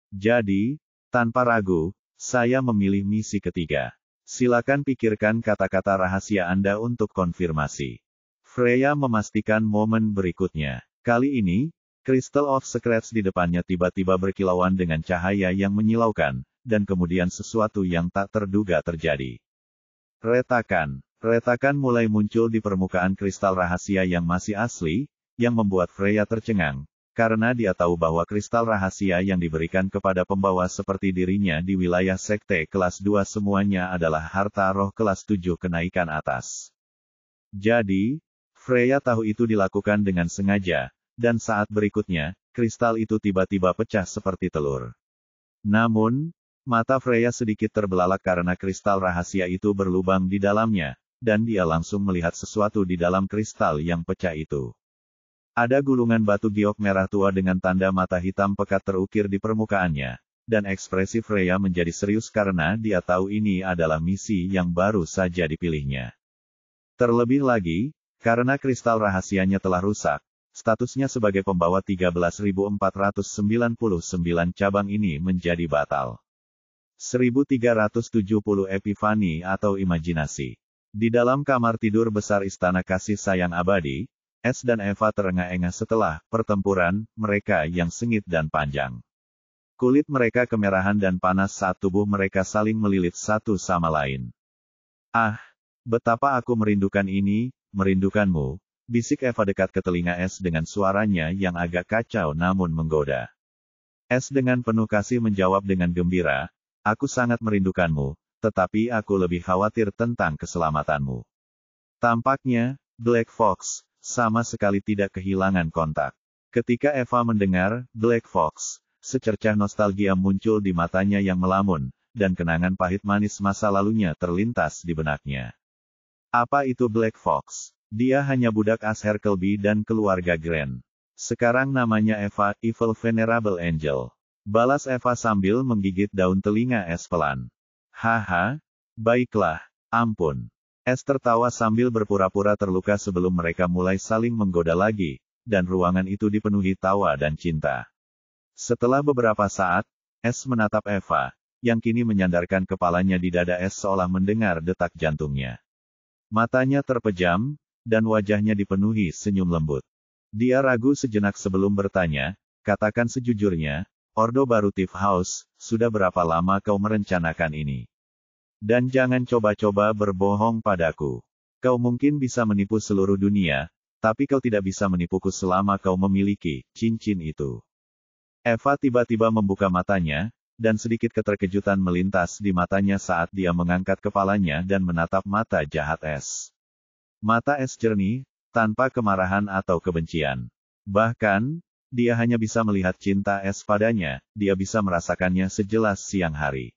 S1: Jadi, tanpa ragu, saya memilih misi ketiga. Silakan pikirkan kata-kata rahasia Anda untuk konfirmasi. Freya memastikan momen berikutnya. Kali ini, Crystal of Secrets di depannya tiba-tiba berkilauan dengan cahaya yang menyilaukan, dan kemudian sesuatu yang tak terduga terjadi. Retakan mulai muncul di permukaan kristal rahasia yang masih asli, yang membuat Freya tercengang, karena dia tahu bahwa kristal rahasia yang diberikan kepada pembawa seperti dirinya di wilayah sekte kelas 2 semuanya adalah harta roh kelas 7 kenaikan atas. Jadi, Freya tahu itu dilakukan dengan sengaja, dan saat berikutnya, kristal itu tiba-tiba pecah seperti telur. Namun, mata Freya sedikit terbelalak karena kristal rahasia itu berlubang di dalamnya, dan dia langsung melihat sesuatu di dalam kristal yang pecah itu. Ada gulungan batu giok merah tua dengan tanda mata hitam pekat terukir di permukaannya, dan ekspresi Freya menjadi serius karena dia tahu ini adalah misi yang baru saja dipilihnya. Terlebih lagi, karena kristal rahasianya telah rusak, statusnya sebagai pembawa 13.499 cabang ini menjadi batal. 1370 Epifani atau imajinasi. Di dalam kamar tidur besar istana kasih sayang abadi, Es dan Eva terengah-engah setelah pertempuran mereka yang sengit dan panjang. Kulit mereka kemerahan dan panas saat tubuh mereka saling melilit satu sama lain. Ah, betapa aku merindukan ini, merindukanmu, bisik Eva dekat ke telinga Es dengan suaranya yang agak kacau namun menggoda. Es dengan penuh kasih menjawab dengan gembira, aku sangat merindukanmu, tetapi aku lebih khawatir tentang keselamatanmu. Tampaknya, Black Fox sama sekali tidak kehilangan kontak. Ketika Eva mendengar Black Fox, secercah nostalgia muncul di matanya yang melamun, dan kenangan pahit manis masa lalunya terlintas di benaknya. Apa itu Black Fox? Dia hanya budak As Herkelby dan keluarga Grand. Sekarang namanya Eva, Evil Venerable Angel. Balas Eva sambil menggigit daun telinga Es pelan. Haha, baiklah, ampun. Es tertawa sambil berpura-pura terluka sebelum mereka mulai saling menggoda lagi, dan ruangan itu dipenuhi tawa dan cinta. Setelah beberapa saat, Es menatap Eva, yang kini menyandarkan kepalanya di dada Es seolah mendengar detak jantungnya. Matanya terpejam, dan wajahnya dipenuhi senyum lembut. Dia ragu sejenak sebelum bertanya, katakan sejujurnya, Ordo Baru Tiff House, sudah berapa lama kau merencanakan ini? Dan jangan coba-coba berbohong padaku. Kau mungkin bisa menipu seluruh dunia, tapi kau tidak bisa menipuku selama kau memiliki cincin itu. Eva tiba-tiba membuka matanya, dan sedikit keterkejutan melintas di matanya saat dia mengangkat kepalanya dan menatap mata jahat Es. Mata Es jernih, tanpa kemarahan atau kebencian. Bahkan, dia hanya bisa melihat cinta Es padanya, dia bisa merasakannya sejelas siang hari.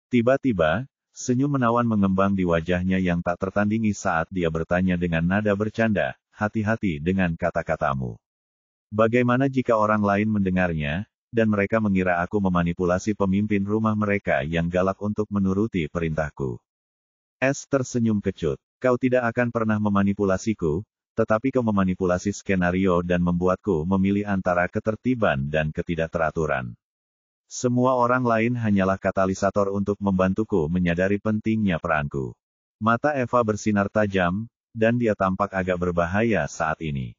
S1: Tiba-tiba, senyum menawan mengembang di wajahnya yang tak tertandingi saat dia bertanya dengan nada bercanda, hati-hati dengan kata-katamu. Bagaimana jika orang lain mendengarnya, dan mereka mengira aku memanipulasi pemimpin rumah mereka yang galak untuk menuruti perintahku? Es tersenyum kecut. Kau tidak akan pernah memanipulasiku, tetapi kau memanipulasi skenario dan membuatku memilih antara ketertiban dan ketidakteraturan. Semua orang lain hanyalah katalisator untuk membantuku menyadari pentingnya peranku. Mata Eva bersinar tajam, dan dia tampak agak berbahaya saat ini.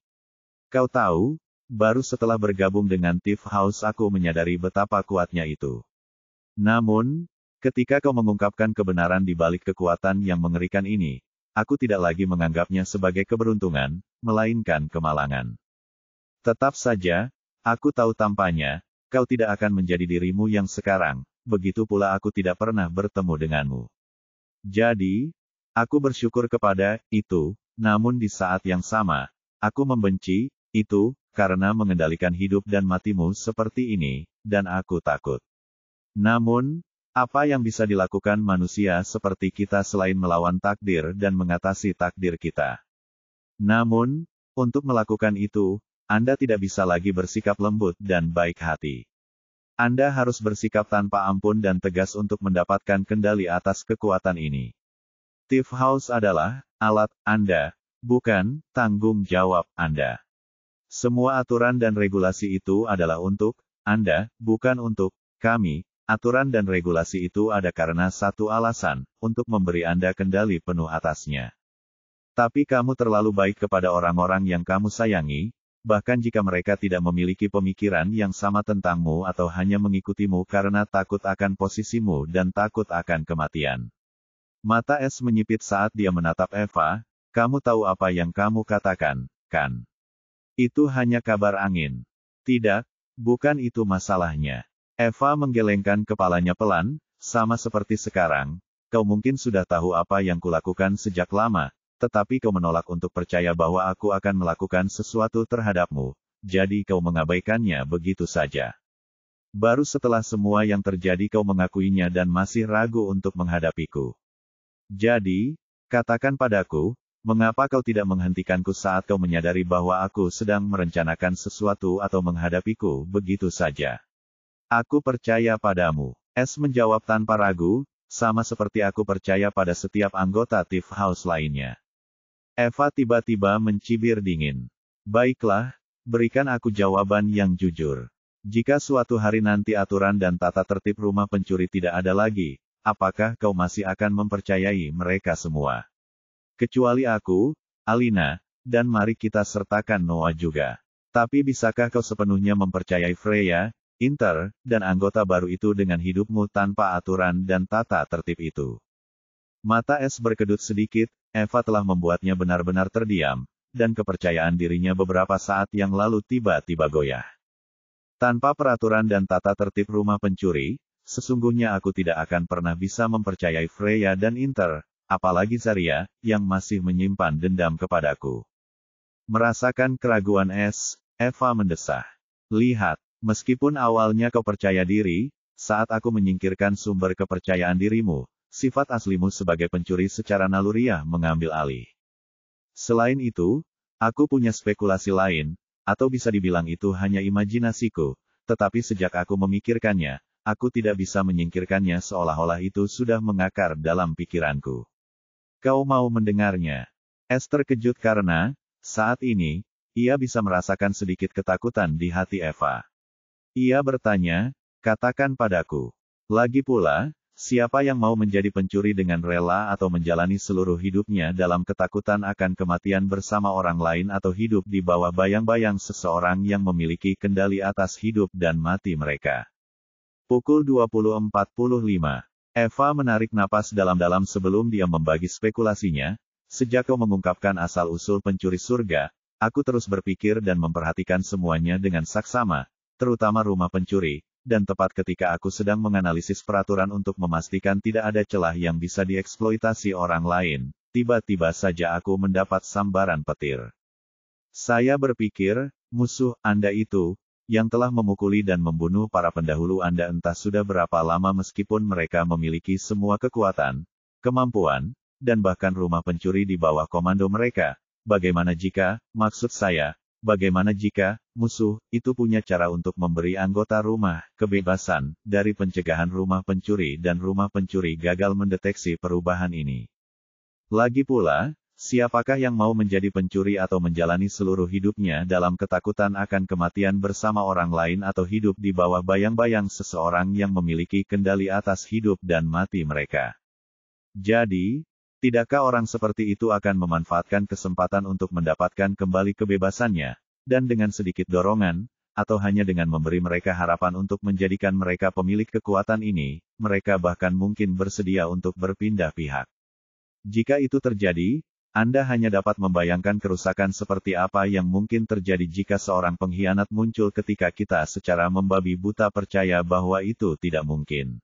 S1: Kau tahu, baru setelah bergabung dengan Tiff House aku menyadari betapa kuatnya itu. Namun, ketika kau mengungkapkan kebenaran di balik kekuatan yang mengerikan ini, aku tidak lagi menganggapnya sebagai keberuntungan, melainkan kemalangan. Tetap saja, aku tahu tampaknya, kau tidak akan menjadi dirimu yang sekarang, begitu pula aku tidak pernah bertemu denganmu. Jadi, aku bersyukur kepada itu, namun di saat yang sama, aku membenci itu, karena mengendalikan hidup dan matimu seperti ini, dan aku takut. Namun, apa yang bisa dilakukan manusia seperti kita selain melawan takdir dan mengatasi takdir kita? Namun, untuk melakukan itu, Anda tidak bisa lagi bersikap lembut dan baik hati. Anda harus bersikap tanpa ampun dan tegas untuk mendapatkan kendali atas kekuatan ini. Tiff House adalah alat Anda, bukan tanggung jawab Anda. Semua aturan dan regulasi itu adalah untuk Anda, bukan untuk kami. Aturan dan regulasi itu ada karena satu alasan, untuk memberi Anda kendali penuh atasnya. Tapi kamu terlalu baik kepada orang-orang yang kamu sayangi, bahkan jika mereka tidak memiliki pemikiran yang sama tentangmu atau hanya mengikutimu karena takut akan posisimu dan takut akan kematian. Mata Es menyipit saat dia menatap Eva, kamu tahu apa yang kamu katakan, kan? Itu hanya kabar angin. Tidak, bukan itu masalahnya. Eva menggelengkan kepalanya pelan, sama seperti sekarang, kau mungkin sudah tahu apa yang kulakukan sejak lama, tetapi kau menolak untuk percaya bahwa aku akan melakukan sesuatu terhadapmu, jadi kau mengabaikannya begitu saja. Baru setelah semua yang terjadi kau mengakuinya dan masih ragu untuk menghadapiku. Jadi, katakan padaku, mengapa kau tidak menghentikanku saat kau menyadari bahwa aku sedang merencanakan sesuatu atau menghadapiku begitu saja? Aku percaya padamu. S menjawab tanpa ragu, sama seperti aku percaya pada setiap anggota Tiff House lainnya. Eva tiba-tiba mencibir dingin. Baiklah, berikan aku jawaban yang jujur. Jika suatu hari nanti aturan dan tata tertib rumah pencuri tidak ada lagi, apakah kau masih akan mempercayai mereka semua? Kecuali aku, Alina, dan mari kita sertakan Noah juga. Tapi bisakah kau sepenuhnya mempercayai Freya, Inter, dan anggota baru itu dengan hidupmu tanpa aturan dan tata tertib itu? Mata S berkedut sedikit, Eva telah membuatnya benar-benar terdiam, dan kepercayaan dirinya beberapa saat yang lalu tiba-tiba goyah. Tanpa peraturan dan tata tertib rumah pencuri, sesungguhnya aku tidak akan pernah bisa mempercayai Freya dan Inter, apalagi Zarya, yang masih menyimpan dendam kepadaku. Merasakan keraguan S, Eva mendesah. Lihat, meskipun awalnya kau percaya diri, saat aku menyingkirkan sumber kepercayaan dirimu, sifat aslimu sebagai pencuri secara naluriah mengambil alih. Selain itu, aku punya spekulasi lain, atau bisa dibilang itu hanya imajinasiku, tetapi sejak aku memikirkannya, aku tidak bisa menyingkirkannya seolah-olah itu sudah mengakar dalam pikiranku. Kau mau mendengarnya? S terkejut karena, saat ini, ia bisa merasakan sedikit ketakutan di hati Eva. Ia bertanya, katakan padaku. Lagi pula, siapa yang mau menjadi pencuri dengan rela atau menjalani seluruh hidupnya dalam ketakutan akan kematian bersama orang lain atau hidup di bawah bayang-bayang seseorang yang memiliki kendali atas hidup dan mati mereka? Pukul 20.45. Eva menarik napas dalam-dalam sebelum dia membagi spekulasinya. Sejak kau mengungkapkan asal-usul pencuri surga, aku terus berpikir dan memperhatikan semuanya dengan saksama, terutama rumah pencuri. Dan tepat ketika aku sedang menganalisis peraturan untuk memastikan tidak ada celah yang bisa dieksploitasi orang lain, tiba-tiba saja aku mendapat sambaran petir. Saya berpikir, musuh Anda itu, yang telah memukuli dan membunuh para pendahulu Anda entah sudah berapa lama meskipun mereka memiliki semua kekuatan, kemampuan, dan bahkan rumah pencuri di bawah komando mereka. Bagaimana jika, maksud saya, bagaimana jika musuh itu punya cara untuk memberi anggota rumah kebebasan dari pencegahan rumah pencuri dan rumah pencuri gagal mendeteksi perubahan ini? Lagi pula, siapakah yang mau menjadi pencuri atau menjalani seluruh hidupnya dalam ketakutan akan kematian bersama orang lain atau hidup di bawah bayang-bayang seseorang yang memiliki kendali atas hidup dan mati mereka? Jadi, tidakkah orang seperti itu akan memanfaatkan kesempatan untuk mendapatkan kembali kebebasannya, dan dengan sedikit dorongan, atau hanya dengan memberi mereka harapan untuk menjadikan mereka pemilik kekuatan ini, mereka bahkan mungkin bersedia untuk berpindah pihak? Jika itu terjadi, Anda hanya dapat membayangkan kerusakan seperti apa yang mungkin terjadi jika seorang pengkhianat muncul ketika kita secara membabi buta percaya bahwa itu tidak mungkin.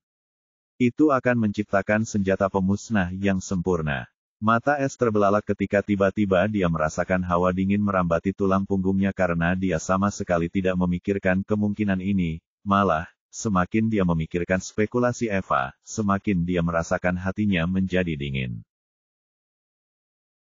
S1: Itu akan menciptakan senjata pemusnah yang sempurna. Mata S terbelalak ketika tiba-tiba dia merasakan hawa dingin merambati tulang punggungnya karena dia sama sekali tidak memikirkan kemungkinan ini, malah, semakin dia memikirkan spekulasi Eva, semakin dia merasakan hatinya menjadi dingin.